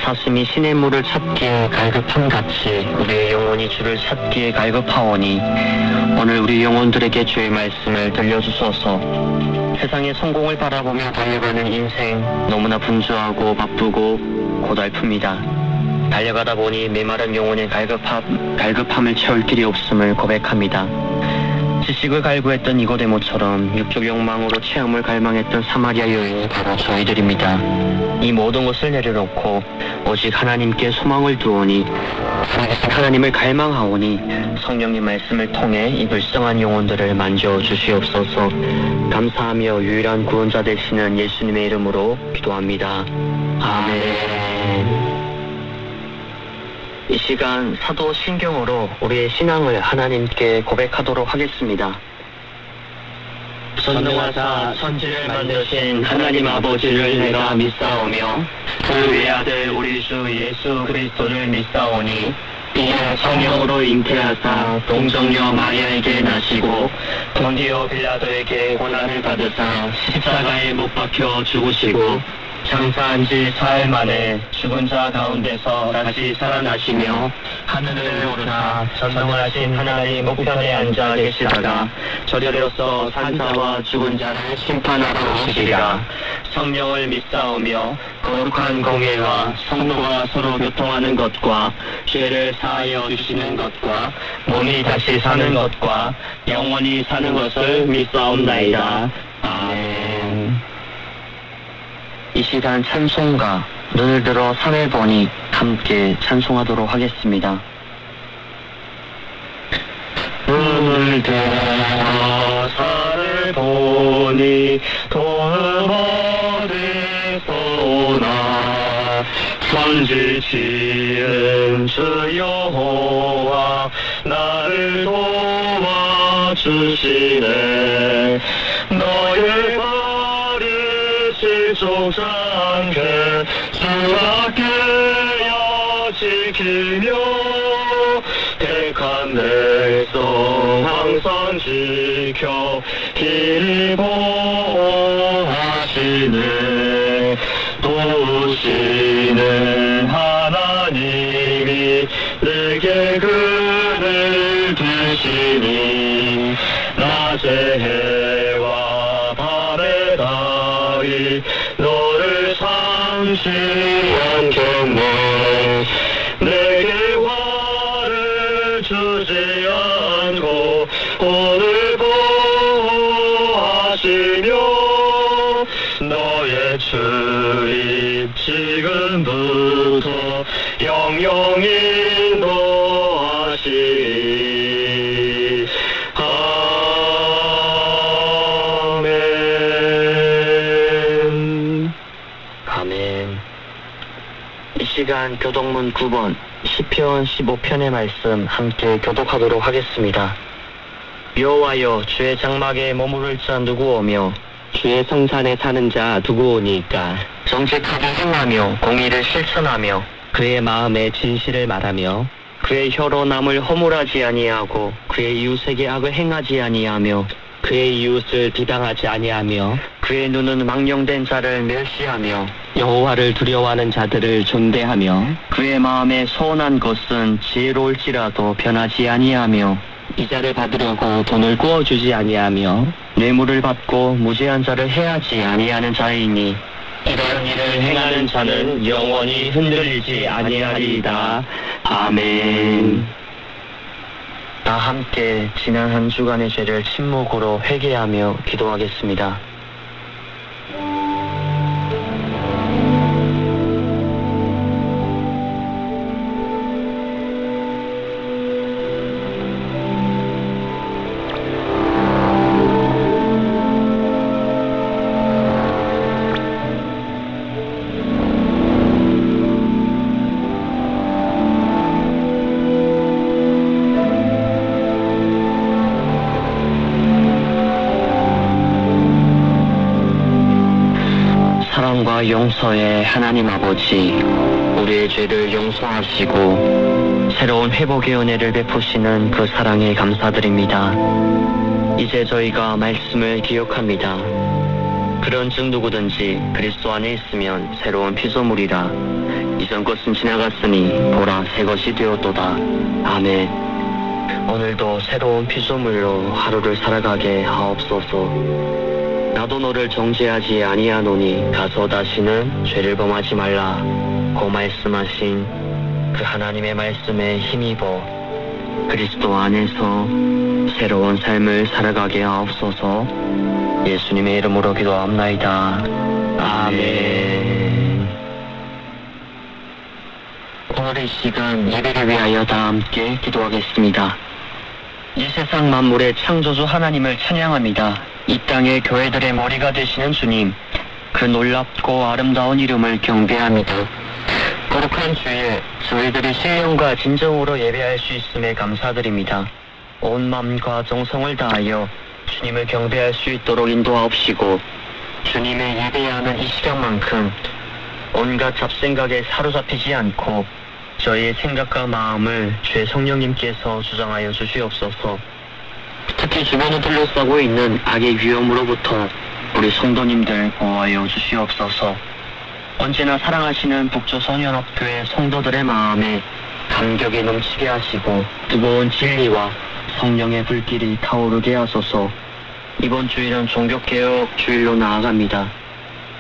사슴이 시냇물을 찾기에 갈급함같이 우리의 영혼이 주를 찾기에 갈급하오니 오늘 우리 영혼들에게 주의 말씀을 들려주소서. 세상의 성공을 바라보며 달려가는 인생, 너무나 분주하고 바쁘고 고달픕니다. 달려가다 보니 메마른 영혼의 갈급함을 채울 길이 없음을 고백합니다. 지식을 갈구했던 니고데모처럼 육적 욕망으로 체험을 갈망했던 사마리아 여인이 바로 저희들입니다. 이 모든 것을 내려놓고 오직 하나님께 소망을 두오니, 하나님을 갈망하오니 성령님 말씀을 통해 이 불쌍한 영혼들을 만져주시옵소서. 감사하며 유일한 구원자 되시는 예수님의 이름으로 기도합니다. 아멘. 이 시간 사도 신경으로 우리의 신앙을 하나님께 고백하도록 하겠습니다. 전능하사 천지를 만드신 하나님 아버지를 내가 믿사오며 그 외아들 우리 주 예수 그리스도를 믿사오니 이는 성령으로 잉태하사 동정녀 마리아에게 나시고 본디오 빌라도에게 고난을 받으사 십자가에 못 박혀 죽으시고 장사한 지 사흘 만에 죽은 자 가운데서 다시 살아나시며 하늘을 오르사 전능하신 하나님 우편에 앉아 계시다가 저리로서 산자와 죽은 자를 심판하러 오시리라. 성령을 믿사오며 거룩한 공예와 성도가 서로 교통하는 것과 죄를 사하여 주시는 것과 몸이 다시 사는 것과 영원히 사는 것을 믿사옵나이다. 아멘. 이 시간 찬송가 눈을 들어 산을 보니 함께 찬송하도록 하겠습니다. 눈을 들어 산을 보니 도움 어디서 오나. 천지 지은 주 여호와 나를 도와주시네. 너의 족지 않게 주밖에여 지키며 택한 백성 항상 지켜 길이 보호하시네. 도우시는 하나님이 내게 그늘 되시니 낮의 해와 밤의 달이 너를 삼지 않겠네. 내게 화를 주지 않고 오늘 보호하시며 너의 출입 지금부터 영영 인도하시리. 아멘. 시간 교독문 9번 시편 15편의 말씀 함께 교독하도록 하겠습니다. 여호와여 주의 장막에 머무를 자 누구오며 주의 성산에 사는 자 누구오니까. 정직하게 행하며 공의를 실천하며 그의 마음에 진실을 말하며 그의 혀로 남을 허물하지 아니하고 그의 이웃에게 악을 행하지 아니하며 그의 이웃을 비방하지 아니하며 그의 눈은 망령된 자를 멸시하며 여호와를 두려워하는 자들을 존대하며 그의 마음에 소원한 것은 지혜로울지라도 변하지 아니하며 이자를 받으려고 돈을 구워주지 아니하며 뇌물을 받고 무죄한 자를 해하지 아니하는 자이니 이런 일을 행하는 자는 영원히 흔들리지 아니하리이다. 아멘. 다 함께 지난 한 주간의 죄를 침묵으로 회개하며 기도하겠습니다. 사랑과 용서의 하나님 아버지, 우리의 죄를 용서하시고 새로운 회복의 은혜를 베푸시는 그 사랑에 감사드립니다. 이제 저희가 말씀을 기억합니다. 그런 즉 누구든지 그리스도 안에 있으면 새로운 피조물이라. 이전 것은 지나갔으니 보라 새 것이 되었도다. 아멘. 오늘도 새로운 피조물로 하루를 살아가게 하옵소서. 나도 너를 정죄하지 아니하노니 가서 다시는 죄를 범하지 말라. 고 말씀하신 그 하나님의 말씀에 힘입어 그리스도 안에서 새로운 삶을 살아가게 하옵소서. 예수님의 이름으로 기도합나이다. 아멘. 오늘의 시간 예배를 위하여 다 함께 기도하겠습니다. 이 세상 만물의 창조주 하나님을 찬양합니다. 이 땅의 교회들의 머리가 되시는 주님, 그 놀랍고 아름다운 이름을 경배합니다. 거룩한 주에 저희들이 신령과 진정으로 예배할 수 있음에 감사드립니다. 온 마음과 정성을 다하여 주님을 경배할 수 있도록 인도하옵시고 주님의 예배해야 하는 이 시간만큼 온갖 잡생각에 사로잡히지 않고 저희의 생각과 마음을 주의 성령님께서 주장하여 주시옵소서. 특히 주변을 둘러싸고 있는 악의 위험으로부터 우리 성도님들 보호하여 주시옵소서. 언제나 사랑하시는 북조선연합교회 성도들의 마음에 감격이 넘치게 하시고 뜨거운 진리와 성령의 불길이 타오르게 하소서. 이번 주일은 종교개혁 주일로 나아갑니다.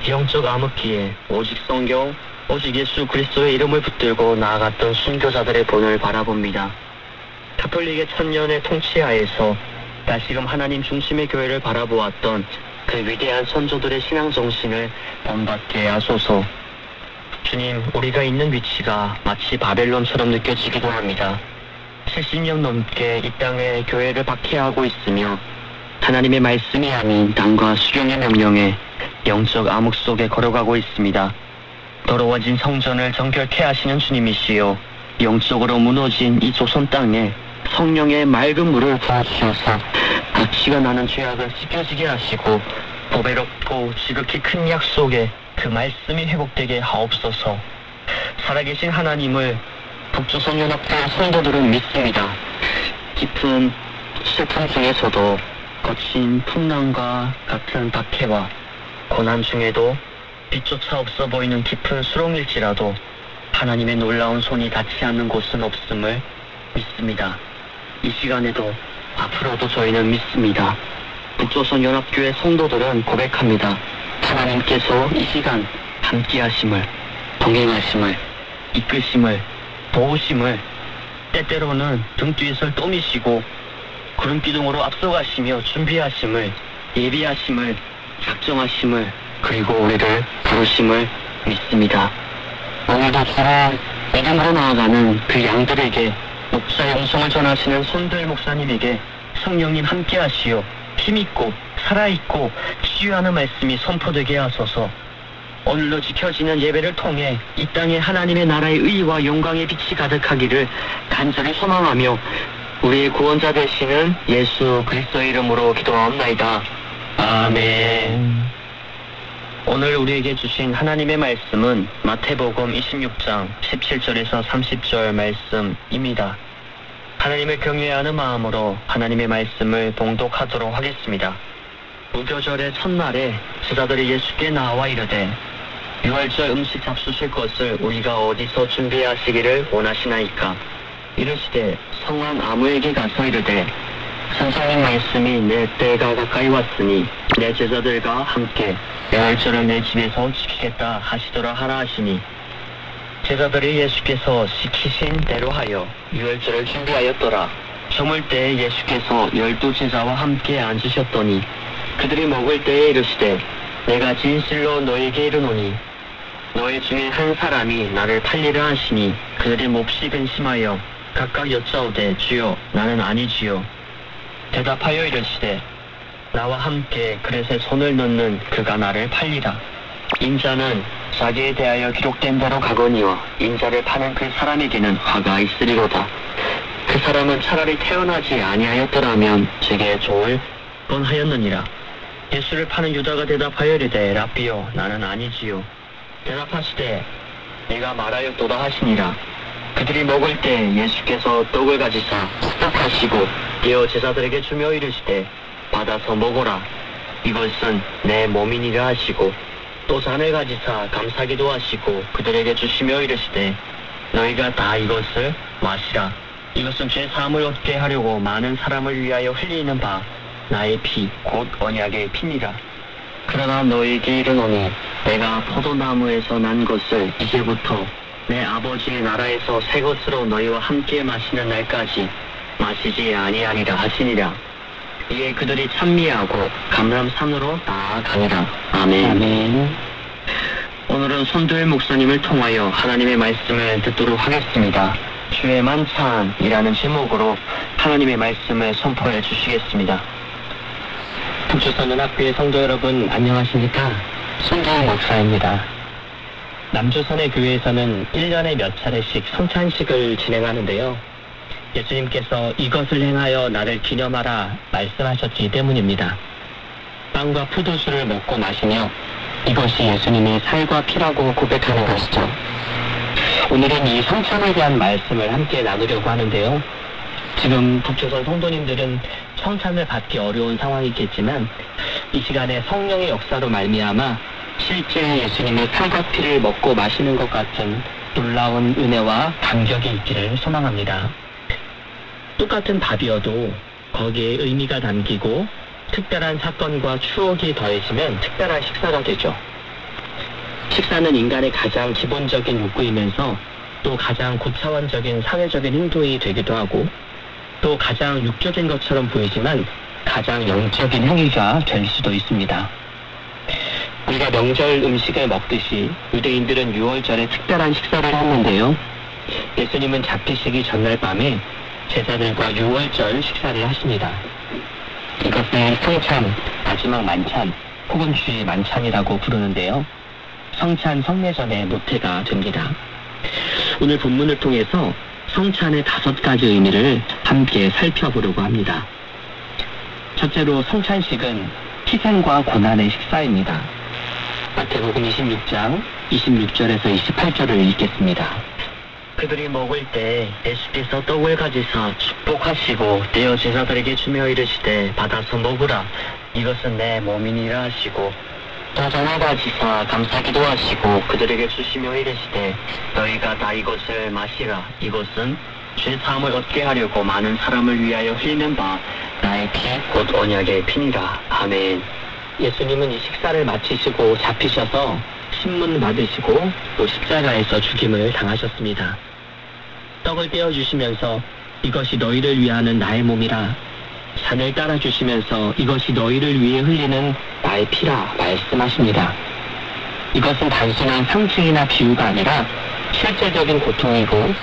영적 암흑기에 오직 성경, 오직 예수 그리스도의 이름을 붙들고 나아갔던 순교자들의 본을 바라봅니다. 카톨릭의 천년의 통치하에서 다시금 하나님 중심의 교회를 바라보았던 그 위대한 선조들의 신앙 정신을 본받게 하소서. 주님, 우리가 있는 위치가 마치 바벨론처럼 느껴지기도 합니다. 70년 넘게 이 땅에 교회를 박해하고 있으며 하나님의 말씀이 아닌 당과 수령의 명령에 영적 암흑 속에 걸어가고 있습니다. 더러워진 성전을 정결케 하시는 주님이시여, 영적으로 무너진 이 조선 땅에 성령의 맑은 물을 부어주셔서 악취가 나는 죄악을 씻겨지게 하시고 보배롭고 지극히 큰 약속에 그 말씀이 회복되게 하옵소서. 살아계신 하나님을 북조선연합교회 성도들은 믿습니다. 깊은 슬픔 중에서도 거친 풍랑과 같은 박해와 고난 중에도 빛조차 없어 보이는 깊은 수렁일지라도 하나님의 놀라운 손이 닿지 않는 곳은 없음을 믿습니다. 이 시간에도 앞으로도 저희는 믿습니다. 북조선연합교회 성도들은 고백합니다. 하나님께서 이 시간 함께하심을, 동행하심을, 이끄심을, 도우심을, 때때로는 등 뒤에서 떠미시고 구름기둥으로 앞서가시며 준비하심을, 예비하심을, 작정하심을, 그리고 우리를 부르심을 믿습니다. 오늘도 주를 이름으로 나아가는 그 양들에게 목사의 음성을 전하시는 손들 목사님에게 성령님 함께하시어 힘있고 살아있고 치유하는 말씀이 선포되게 하소서. 오늘도 지켜지는 예배를 통해 이 땅에 하나님의 나라의 의와 영광의 빛이 가득하기를 간절히 소망하며 우리의 구원자 되시는 예수 그리스도의 이름으로 기도하옵나이다. 아멘. 오늘 우리에게 주신 하나님의 말씀은 마태복음 26장 17절에서 30절 말씀입니다. 하나님을 경외하는 마음으로 하나님의 말씀을 봉독하도록 하겠습니다. 무교절의 첫날에 제자들이 예수께 나와 이르되 유월절 음식 잡수실 것을 우리가 어디서 준비하시기를 원하시나이까? 이르시되 성한 아무에게 가서 이르되 선생님 말씀이 내 때가 가까이 왔으니 내 제자들과 함께 유월절을 내 집에서 지키겠다 하시더라 하라 하시니 제자들이 예수께서 시키신 대로 하여 유월절을 준비하였더라. 저물 때에 예수께서 12제자와 함께 앉으셨더니 그들이 먹을 때에 이르시되 내가 진실로 너에게 이르노니 너희 중에 한 사람이 나를 팔리라 하시니 그들이 몹시 근심하여 각각 여짜오되 주여 나는 아니지요. 대답하여 이르시되 나와 함께 그릇에 손을 넣는 그가 나를 팔리라. 인자는 자기에 대하여 기록된 대로 가거니와 인자를 파는 그 사람에게는 화가 있으리로다. 그 사람은 차라리 태어나지 아니하였더라면 제게 좋을 뻔하였느니라. 예수를 파는 유다가 대답하여 이르되 라삐요 나는 아니지요. 대답하시되 내가 말하였도다 하시니라. 그들이 먹을 때 예수께서 떡을 가지사 축복하시고 떼어 제자들에게 주며 이르시되 받아서 먹어라. 이것은 내 몸이니라 하시고 또 잔을 가지사 감사기도 하시고 그들에게 주시며 이르시되 너희가 다 이것을 마시라. 이것은 죄 사함을 얻게 하려고 많은 사람을 위하여 흘리는 바 나의 피 곧 언약의 피니라. 그러나 너희에게 이르노니 내가 포도나무에서 난 것을 이제부터 내 아버지의 나라에서 새 것으로 너희와 함께 마시는 날까지 마시지 아니하리라 하시니라. 이에 그들이 찬미하고 감람산으로 나아가니라. 아멘. 아멘. 오늘은 손도일 목사님을 통하여 하나님의 말씀을 듣도록 하겠습니다. 주의 만찬이라는 제목으로 하나님의 말씀을 선포해 주시겠습니다. 북조선은학교의 성도 여러분 안녕하십니까? 손도일 목사입니다. 남조선의 교회에서는 1년에 몇 차례씩 성찬식을 진행하는데요. 예수님께서 이것을 행하여 나를 기념하라 말씀하셨기 때문입니다. 빵과 포도주를 먹고 마시며 이것이 예수님의 살과 피라고 고백하는 것이죠. 오늘은 이 성찬에 대한 말씀을 함께 나누려고 하는데요. 지금 북조선 성도님들은 성찬을 받기 어려운 상황이겠지만 이 시간에 성령의 역사로 말미암아 실제 예수님의 살과 피를 먹고 마시는 것 같은 놀라운 은혜와 감격이 있기를 소망합니다. 똑같은 밥이어도 거기에 의미가 담기고 특별한 사건과 추억이 더해지면 특별한 식사가 되죠. 식사는 인간의 가장 기본적인 욕구이면서 또 가장 고차원적인 사회적인 행동이 되기도 하고 또 가장 육적인 것처럼 보이지만 가장 영적인 행위가 될 수도 있습니다. 우리가 명절 음식을 먹듯이 유대인들은 유월절에 특별한 식사를 했는데요. 예수님은 잡히시기 전날 밤에 제자들과 유월절 식사를 하십니다. 이것을 성찬, 마지막 만찬, 혹은 주의 만찬이라고 부르는데요. 성찬 성례전의 모태가 됩니다. 오늘 본문을 통해서 성찬의 5가지 의미를 함께 살펴보려고 합니다. 첫째로 성찬식은 희생과 고난의 식사입니다. 마태복음 26장 26절에서 28절을 읽겠습니다. 그들이 먹을 때 예수께서 떡을 가지사 축복하시고 떼어 제자들에게 주며 이르시되 받아서 먹으라. 이것은 내 몸이니라 하시고 또 잔을 가지사 감사기도 하시고 그들에게 주시며 이르시되 너희가 다 이것을 마시라. 이것은 죄 사함을 얻게 하려고 많은 사람을 위하여 흘리는 바 나의 피 곧 언약의 피니라. 아멘. 예수님은 이 식사를 마치시고 잡히셔서 신문 받으시고 또 십자가에서 죽임을 당하셨습니다. 떡을 떼어주시면서 이것이 너희를 위하는 나의 몸이라, 잔을 따라주시면서 이것이 너희를 위해 흘리는 나의 피라 말씀하십니다. 이것은 단순한 상징이나 비유가 아니라 실제적인 고통이고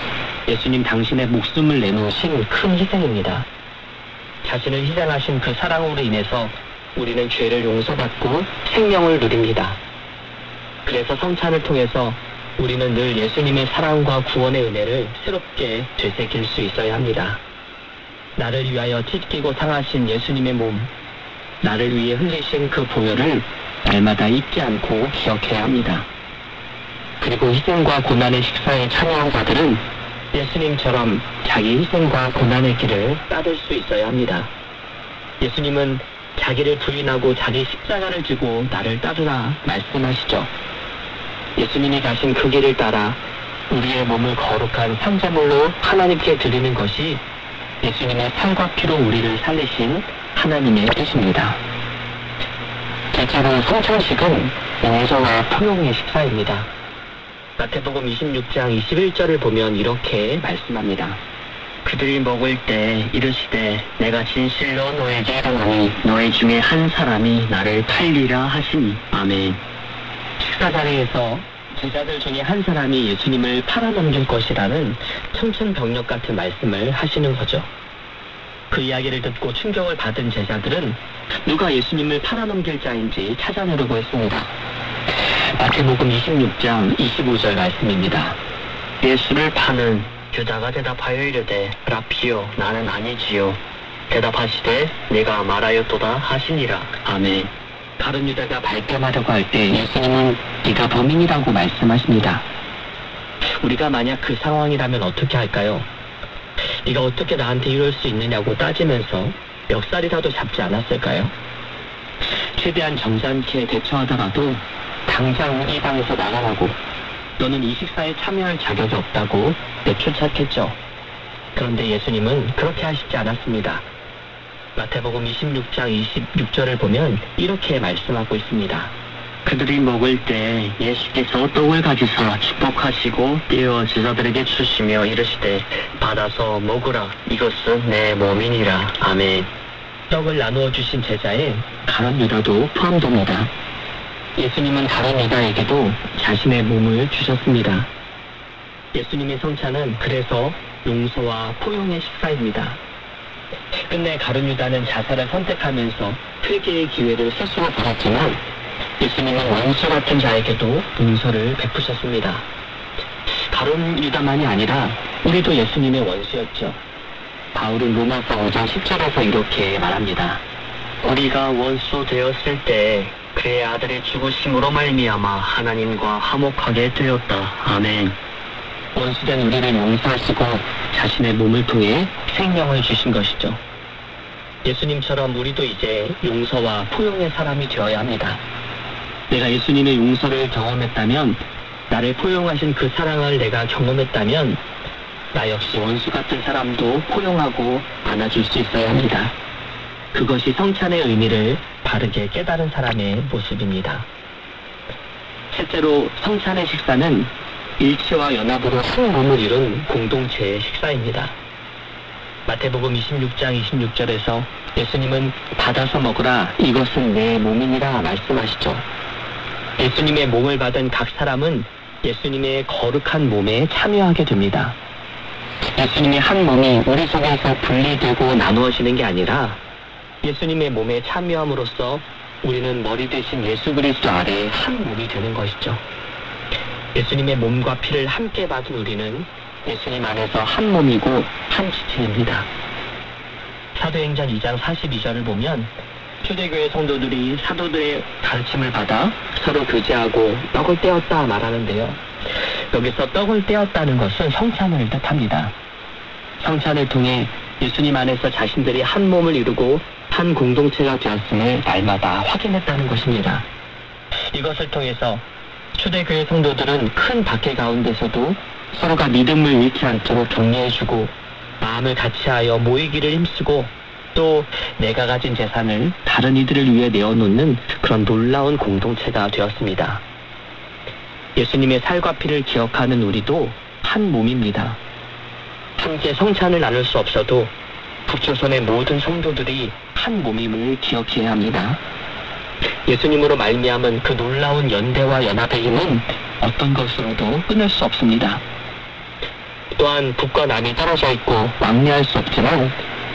예수님 당신의 목숨을 내놓으신 큰 희생입니다. 자신을 희생하신 그 사랑으로 인해서 우리는 죄를 용서받고 생명을 누립니다. 그래서 성찬을 통해서 우리는 늘 예수님의 사랑과 구원의 은혜를 새롭게 되새길 수 있어야 합니다. 나를 위하여 찢기고 상하신 예수님의 몸, 나를 위해 흘리신 그 보혈을 날마다 잊지 않고 기억해야 합니다. 그리고 희생과 고난의 식사에 참여한 자들은 예수님처럼 자기 희생과 고난의 길을 따를 수 있어야 합니다. 예수님은 자기를 부인하고 자기 십자가를 지고 나를 따르라 말씀하시죠. 예수님이 가신 그 길을 따라 우리의 몸을 거룩한 상자물로 하나님께 드리는 것이 예수님의 살과 피로 우리를 살리신 하나님의 뜻입니다. 실제로 성찬식은 용서와 포용의 식사입니다. 마태복음 26장 21절을 보면 이렇게 말씀합니다. 그들이 먹을 때 이르시되 내가 진실로 너에게 이르노니 너희 중에 한 사람이 나를 팔리라 하시니 아멘. 식사 자리에서 제자들 중에 한 사람이 예수님을 팔아넘길 것이라는 청천벽력 같은 말씀을 하시는 거죠. 그 이야기를 듣고 충격을 받은 제자들은 누가 예수님을 팔아넘길 자인지 찾아내려고 했습니다. 마태복음 26장 25절 말씀입니다. 예수를 파는 유다가 대답하여 이르되 라피요 나는 아니지요. 대답하시되 내가 말하였도다 하시니라. 아멘. 가룟 유다가 발뺌하려고 할 때 예수님은 네가 범인이라고 말씀하십니다. 우리가 만약 그 상황이라면 어떻게 할까요? 네가 어떻게 나한테 이럴 수 있느냐고 따지면서 멱살이라도 잡지 않았을까요? 최대한 점잖게 대처하더라도 당장 이 방에서 나가라고, 너는 이 식사에 참여할 자격이 없다고 내쫓았겠죠. 그런데 예수님은 그렇게 하시지 않았습니다. 마태복음 26장 26절을 보면 이렇게 말씀하고 있습니다. 그들이 먹을 때 예수께서 떡을 가지사 축복하시고 떼어 제자들에게 주시며 이르시되 받아서 먹으라 이것은 내 몸이니라. 아멘. 떡을 나누어 주신 제자에 가룟 유다도 포함됩니다. 예수님은 가룟 유다에게도 자신의 몸을 주셨습니다. 예수님의 성찬은 그래서 용서와 포용의 식사입니다. 끝내 가룟 유다는 자살을 선택하면서 회개의 기회를 스스로 받았지만 예수님은 원수 같은 자에게도 용서를 베푸셨습니다. 가룟 유다만이 아니라 우리도 예수님의 원수였죠. 바울은 로마서 5장 10절에서 이렇게 말합니다. 우리가 원수 되었을 때 그의 아들의 죽으심으로 말미암아 하나님과 화목하게 되었다. 아멘. 원수된 우리를 용서하시고 자신의 몸을 통해 생명을 주신 것이죠. 예수님처럼 우리도 이제 용서와 포용의 사람이 되어야 합니다. 내가 예수님의 용서를 경험했다면, 나를 포용하신 그 사랑을 내가 경험했다면 나 역시 원수 같은 사람도 포용하고 안아줄 수 있어야 합니다. 그것이 성찬의 의미를 바르게 깨달은 사람의 모습입니다. 실제로 성찬의 식사는 일체와 연합으로 한 몸을 이룬 공동체의 식사입니다. 마태복음 26장 26절에서 예수님은 받아서 먹으라 이것은 내 몸이니라 말씀하시죠. 예수님의 몸을 받은 각 사람은 예수님의 거룩한 몸에 참여하게 됩니다. 예수님의 한 몸이 우리 속에서 분리되고 나누어지는 게 아니라 예수님의 몸에 참여함으로써 우리는 머리 대신 예수 그리스도 아래 한 몸이 되는 것이죠. 예수님의 몸과 피를 함께 받은 우리는 예수님 안에서 한 몸이고 한 지체입니다. 사도행전 2장 42절을 보면 초대교회 성도들이 사도들의 가르침을 받아 서로 교제하고 떡을 떼었다 말하는데요. 여기서 떡을 떼었다는 것은 성찬을 뜻합니다. 성찬을 통해 예수님 안에서 자신들이 한 몸을 이루고 한 공동체가 되었음을 날마다 확인했다는 것입니다. 이것을 통해서 초대교회 성도들은 큰 박해 가운데서도 서로가 믿음을 잃지 않도록 격려해주고 마음을 같이하여 모이기를 힘쓰고 또 내가 가진 재산을 다른 이들을 위해 내어놓는 그런 놀라운 공동체가 되었습니다. 예수님의 살과 피를 기억하는 우리도 한 몸입니다. 함께 성찬을 나눌 수 없어도 북조선의 모든 성도들이 한 몸임을 기억해야 합니다. 예수님으로 말미암은 그 놀라운 연대와 연합의 힘은 어떤 것으로도 끊을 수 없습니다. 또한 북과 남이 떨어져 있고 왕래할 수 없지만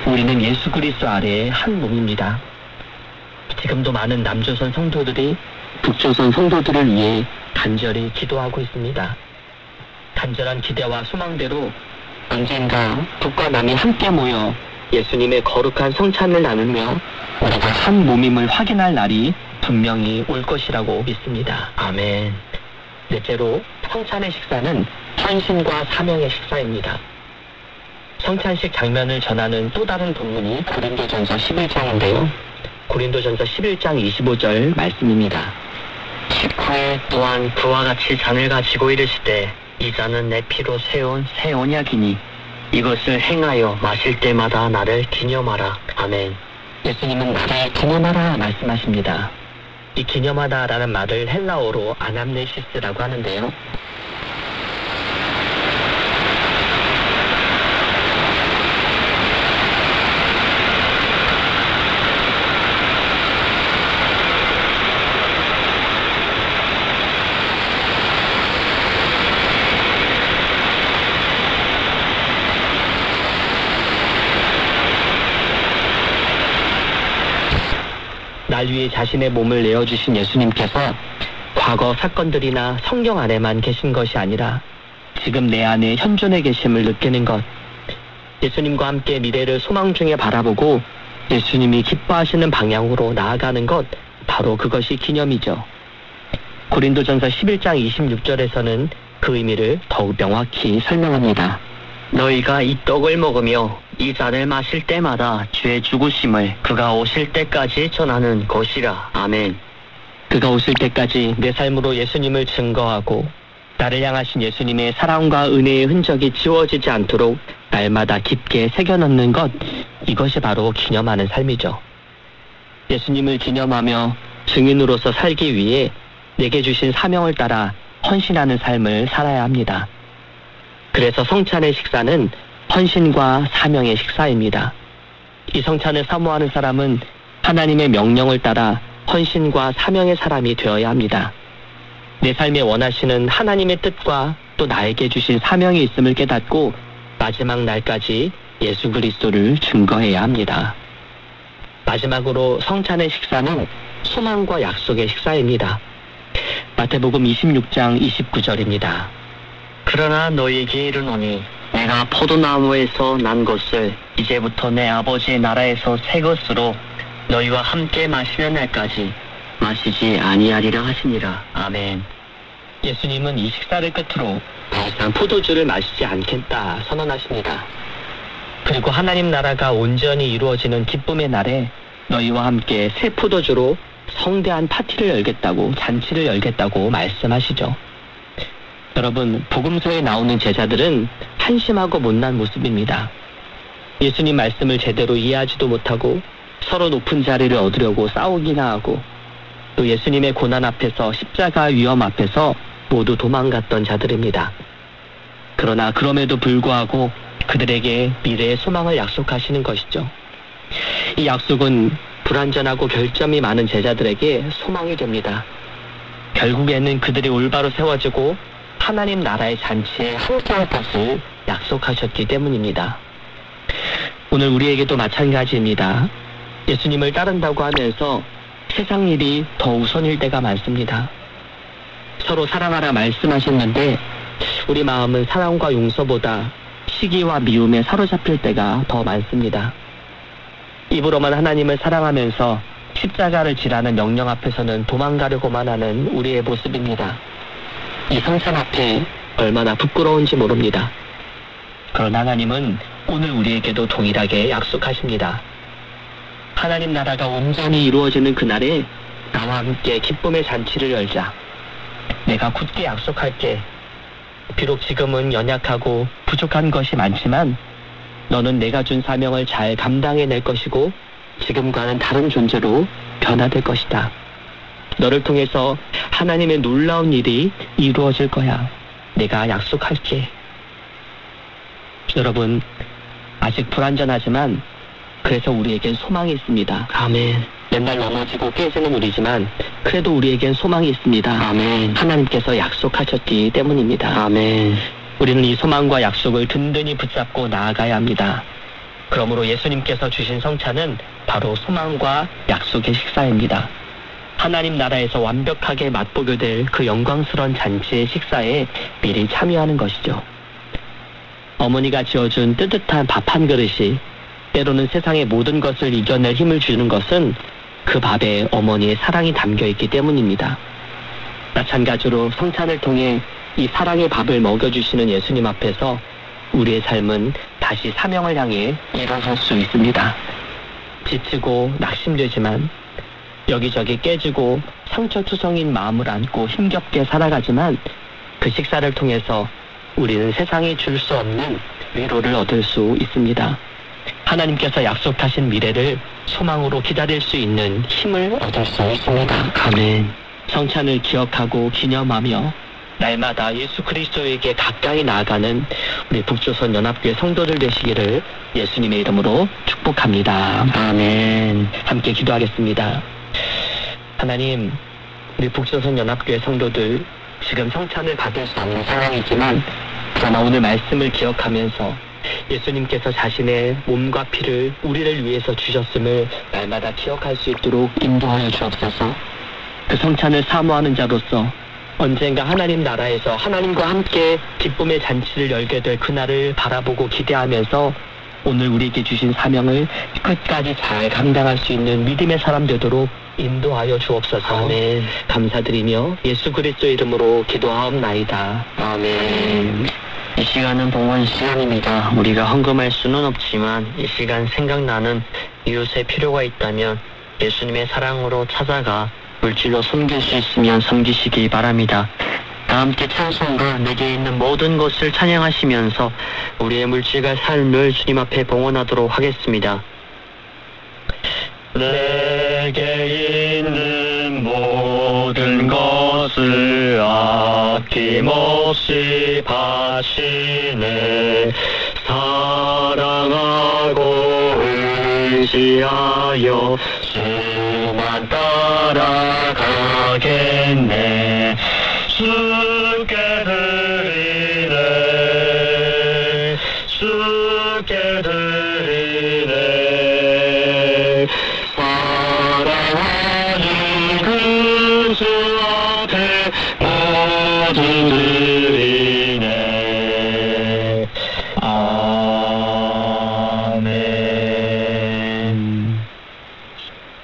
우리는 예수 그리스도 아래의 한 몸입니다. 지금도 많은 남조선 성도들이 북조선 성도들을 위해 간절히 기도하고 있습니다. 간절한 기대와 소망대로 언젠가 북과 남이 함께 모여 예수님의 거룩한 성찬을 나누며 우리가 한 몸임을 확인할 날이 분명히 올 것이라고 믿습니다. 아멘. 넷째로 성찬의 식사는 헌신과 사명의 식사입니다. 성찬식 장면을 전하는 또 다른 본문이 고린도전서 11장인데요. 고린도전서 11장 25절 말씀입니다. 식후에 또한 그와 같이 잔을 가지고 이르시되 이 잔은 내 피로 세운 새 언약이니 이것을 행하여 마실 때마다 나를 기념하라. 아멘. 예수님은 나를 기념하라 말씀하십니다. 이 기념하다라는 말을 헬라어로 아남네시스라고 하는데요. 날 위해 자신의 몸을 내어주신 예수님께서 과거 사건들이나 성경 안에만 계신 것이 아니라 지금 내 안에 현존해 계심을 느끼는 것, 예수님과 함께 미래를 소망 중에 바라보고 예수님이 기뻐하시는 방향으로 나아가는 것, 바로 그것이 기념이죠. 고린도전서 11장 26절에서는 그 의미를 더욱 명확히 설명합니다. 너희가 이 떡을 먹으며 이 잔을 마실 때마다 주의 죽으심을 그가 오실 때까지 전하는 것이라. 아멘. 그가 오실 때까지 내 삶으로 예수님을 증거하고 나를 향하신 예수님의 사랑과 은혜의 흔적이 지워지지 않도록 날마다 깊게 새겨넣는 것, 이것이 바로 기념하는 삶이죠. 예수님을 기념하며 증인으로서 살기 위해 내게 주신 사명을 따라 헌신하는 삶을 살아야 합니다. 그래서 성찬의 식사는 헌신과 사명의 식사입니다. 이 성찬을 사모하는 사람은 하나님의 명령을 따라 헌신과 사명의 사람이 되어야 합니다. 내 삶에 원하시는 하나님의 뜻과 또 나에게 주신 사명이 있음을 깨닫고 마지막 날까지 예수 그리스도를 증거해야 합니다. 마지막으로 성찬의 식사는 소망과 약속의 식사입니다. 마태복음 26장 29절입니다. 그러나 너희에게 이르노니 내가 포도나무에서 난 것을 이제부터 내 아버지의 나라에서 새 것으로 너희와 함께 마시는 날까지 마시지 아니하리라 하시니라. 아멘. 예수님은 이 식사를 끝으로 더 이상 포도주를 마시지 않겠다 선언하십니다. 그리고 하나님 나라가 온전히 이루어지는 기쁨의 날에 너희와 함께 새 포도주로 성대한 파티를 열겠다고, 잔치를 열겠다고 말씀하시죠. 여러분, 복음서에 나오는 제자들은 한심하고 못난 모습입니다. 예수님 말씀을 제대로 이해하지도 못하고 서로 높은 자리를 얻으려고 싸우기나 하고 또 예수님의 고난 앞에서 십자가 위험 앞에서 모두 도망갔던 자들입니다. 그러나 그럼에도 불구하고 그들에게 미래의 소망을 약속하시는 것이죠. 이 약속은 불완전하고 결점이 많은 제자들에게 소망이 됩니다. 결국에는 그들이 올바로 세워지고 하나님 나라의 잔치에 함께할 것을 약속하셨기 때문입니다. 오늘 우리에게도 마찬가지입니다. 예수님을 따른다고 하면서 세상 일이 더 우선일 때가 많습니다. 서로 사랑하라 말씀하셨는데 우리 마음은 사랑과 용서보다 시기와 미움에 사로잡힐 때가 더 많습니다. 입으로만 하나님을 사랑하면서 십자가를 지라는 명령 앞에서는 도망가려고만 하는 우리의 모습입니다. 이 성찬 앞에 얼마나 부끄러운지 모릅니다. 그러나 하나님은 오늘 우리에게도 동일하게 약속하십니다. 하나님 나라가 온전히 이루어지는 그날에 나와 함께 기쁨의 잔치를 열자. 내가 굳게 약속할게. 비록 지금은 연약하고 부족한 것이 많지만 너는 내가 준 사명을 잘 감당해낼 것이고 지금과는 다른 존재로 변화될 것이다. 너를 통해서 하나님의 놀라운 일이 이루어질 거야. 내가 약속할게. 여러분, 아직 불완전하지만 그래서 우리에겐 소망이 있습니다. 아멘. 맨날 넘어지고 깨지는 우리지만 그래도 우리에겐 소망이 있습니다. 아멘. 하나님께서 약속하셨기 때문입니다. 아멘. 우리는 이 소망과 약속을 든든히 붙잡고 나아가야 합니다. 그러므로 예수님께서 주신 성찬은 바로 소망과 약속의 식사입니다. 하나님 나라에서 완벽하게 맛보게 될 그 영광스러운 잔치의 식사에 미리 참여하는 것이죠. 어머니가 지어준 뜨뜻한 밥 한 그릇이 때로는 세상의 모든 것을 이겨낼 힘을 주는 것은 그 밥에 어머니의 사랑이 담겨 있기 때문입니다. 마찬가지로 성찬을 통해 이 사랑의 밥을 먹여주시는 예수님 앞에서 우리의 삶은 다시 사명을 향해 일어설 수 있습니다. 지치고 낙심되지만 여기저기 깨지고 상처투성인 마음을 안고 힘겹게 살아가지만 그 식사를 통해서 우리는 세상에 줄 수 없는 위로를 얻을 수 있습니다. 하나님께서 약속하신 미래를 소망으로 기다릴 수 있는 힘을 얻을 수 있습니다. 아멘. 성찬을 기억하고 기념하며 날마다 예수 그리스도에게 가까이 나아가는 우리 북조선 연합교회 성도들 되시기를 예수님의 이름으로 축복합니다. 아멘. 함께 기도하겠습니다. 하나님, 우리 북조선 연합교회 성도들 지금 성찬을 받을 수 없는 상황이지만 그러나 오늘 말씀을 기억하면서 예수님께서 자신의 몸과 피를 우리를 위해서 주셨음을 날마다 기억할 수 있도록 인도하여 주옵소서. 그 성찬을 사모하는 자로서 언젠가 하나님 나라에서 하나님과 함께 기쁨의 잔치를 열게 될 그날을 바라보고 기대하면서 오늘 우리에게 주신 사명을 끝까지 잘 감당할 수 있는 믿음의 사람 되도록 인도하여 주옵소서. 아멘. 감사드리며 예수 그리스도 이름으로 기도하옵나이다. 아멘. 이 시간은 봉헌 시간입니다. 우리가 헌금할 수는 없지만 이 시간 생각나는 이웃의 필요가 있다면 예수님의 사랑으로 찾아가 물질로 섬길 수 있으면 섬기시기 바랍니다. 다 함께 찬송과 내게 있는 모든 것을 찬양하시면서 우리의 물질과 삶을 주님 앞에 봉헌하도록 하겠습니다. 내게 있는 모든 것을 아낌없이 바치네. 사랑하고 의지하여 주만 따라가겠네. 주께 드리네. 주께 드리네. 사랑하는 그 주 앞에 모두 드리네. 아멘.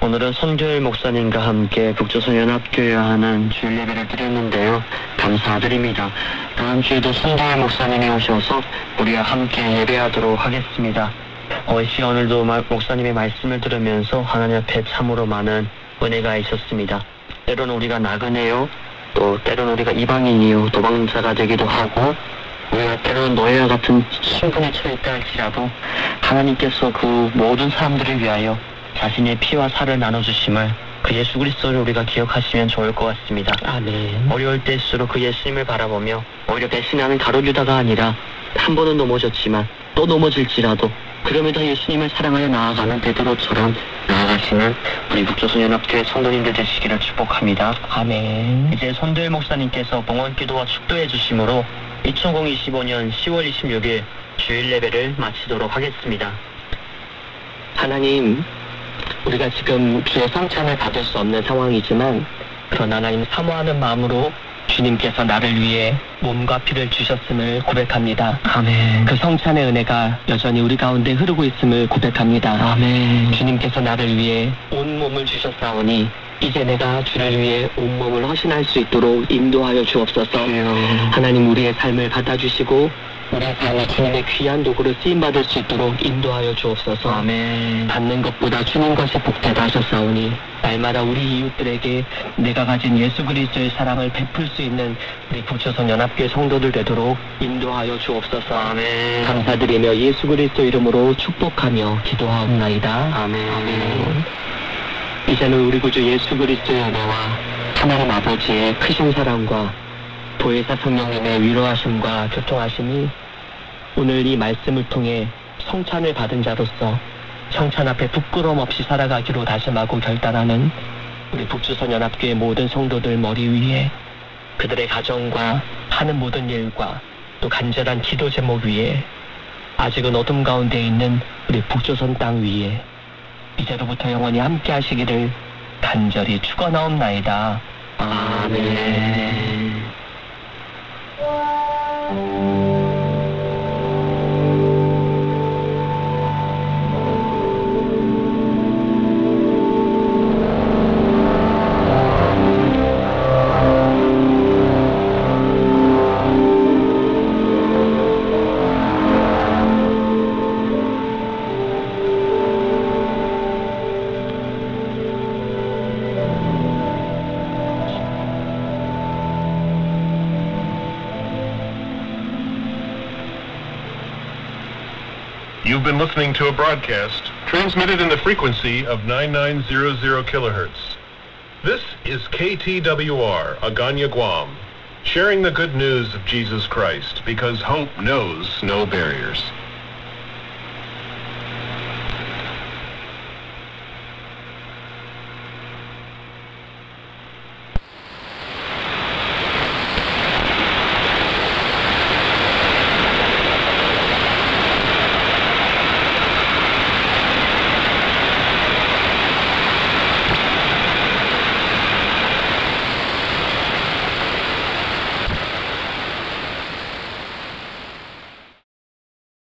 오늘은 손교일 목사님과 함께 북조선 연합교회 하는 주일 예배를 드렸는데요. 감사드립니다. 다음 주에도 손교일 목사님이 오셔서 우리와 함께 예배하도록 하겠습니다. 이 시간 오늘도 목사님의 말씀을 들으면서 하나님 앞에 참으로 많은 은혜가 있었습니다. 때로는 우리가 나그네요, 또 때로는 우리가 이방인이요, 도망자가 되기도 하고 우리가 때로는 노예와 같은 신분에 처했다 할지라도 하나님께서 그 모든 사람들을 위하여 자신의 피와 살을 나눠주심을 그 예수 그리스도를 우리가 기억하시면 좋을 것 같습니다. 아멘. 어려울 때일수록 그 예수님을 바라보며 오히려 배신하는 가룟 유다가 아니라 한 번은 넘어졌지만 또 넘어질지라도 그럼에도 예수님을 사랑하여 나아가는 베드로처럼 나아가시는 우리 북조선 연합교회 성도님들 되시기를 축복합니다. 아멘. 이제 손도일 목사님께서 봉헌 기도와 축도해 주심으로 2025년 10월 26일 주일 예배를 마치도록 하겠습니다. 하나님, 우리가 지금 주의 성찬을 받을 수 없는 상황이지만 그러나 하나님 사모하는 마음으로 주님께서 나를 위해 몸과 피를 주셨음을 고백합니다. 아멘. 그 성찬의 은혜가 여전히 우리 가운데 흐르고 있음을 고백합니다. 아멘. 주님께서 나를 위해 온 몸을 주셨사오니 이제 내가 주를 위해 온몸을 헌신할 수 있도록 인도하여 주옵소서. 하나님, 우리의 삶을 받아주시고 우리의 삶이 주님의 귀한 도구로 쓰임받을 수 있도록 인도하여 주옵소서. 아멘. 받는 것보다 주는 것이 복되다 하셨사오니 날마다 우리 이웃들에게 내가 가진 예수 그리스도의 사랑을 베풀 수 있는 우리 북조선 연합교회 성도들 되도록 인도하여 주옵소서. 아멘. 감사드리며 예수 그리스도 이름으로 축복하며 기도하옵나이다. 아멘. 아멘. 이제는 우리 구주 예수 그리스도의 은혜와 하나님 아버지의 크신 사랑과 보혜사 성령님의 위로하심과 교통하심이 오늘 이 말씀을 통해 성찬을 받은 자로서 성찬 앞에 부끄러움 없이 살아가기로 다짐하고 결단하는 우리 북조선 연합교회 모든 성도들 머리 위에, 그들의 가정과 하는 모든 일과 또 간절한 기도 제목 위에, 아직은 어둠 가운데 있는 우리 북조선 땅 위에 이제로부터 영원히 함께 하시기를 간절히 축원하옵나이다. 아멘. You've been listening to a broadcast transmitted in the frequency of 9900 kilohertz. This is KTWR, Agana, Guam, sharing the good news of Jesus Christ because hope knows no barriers.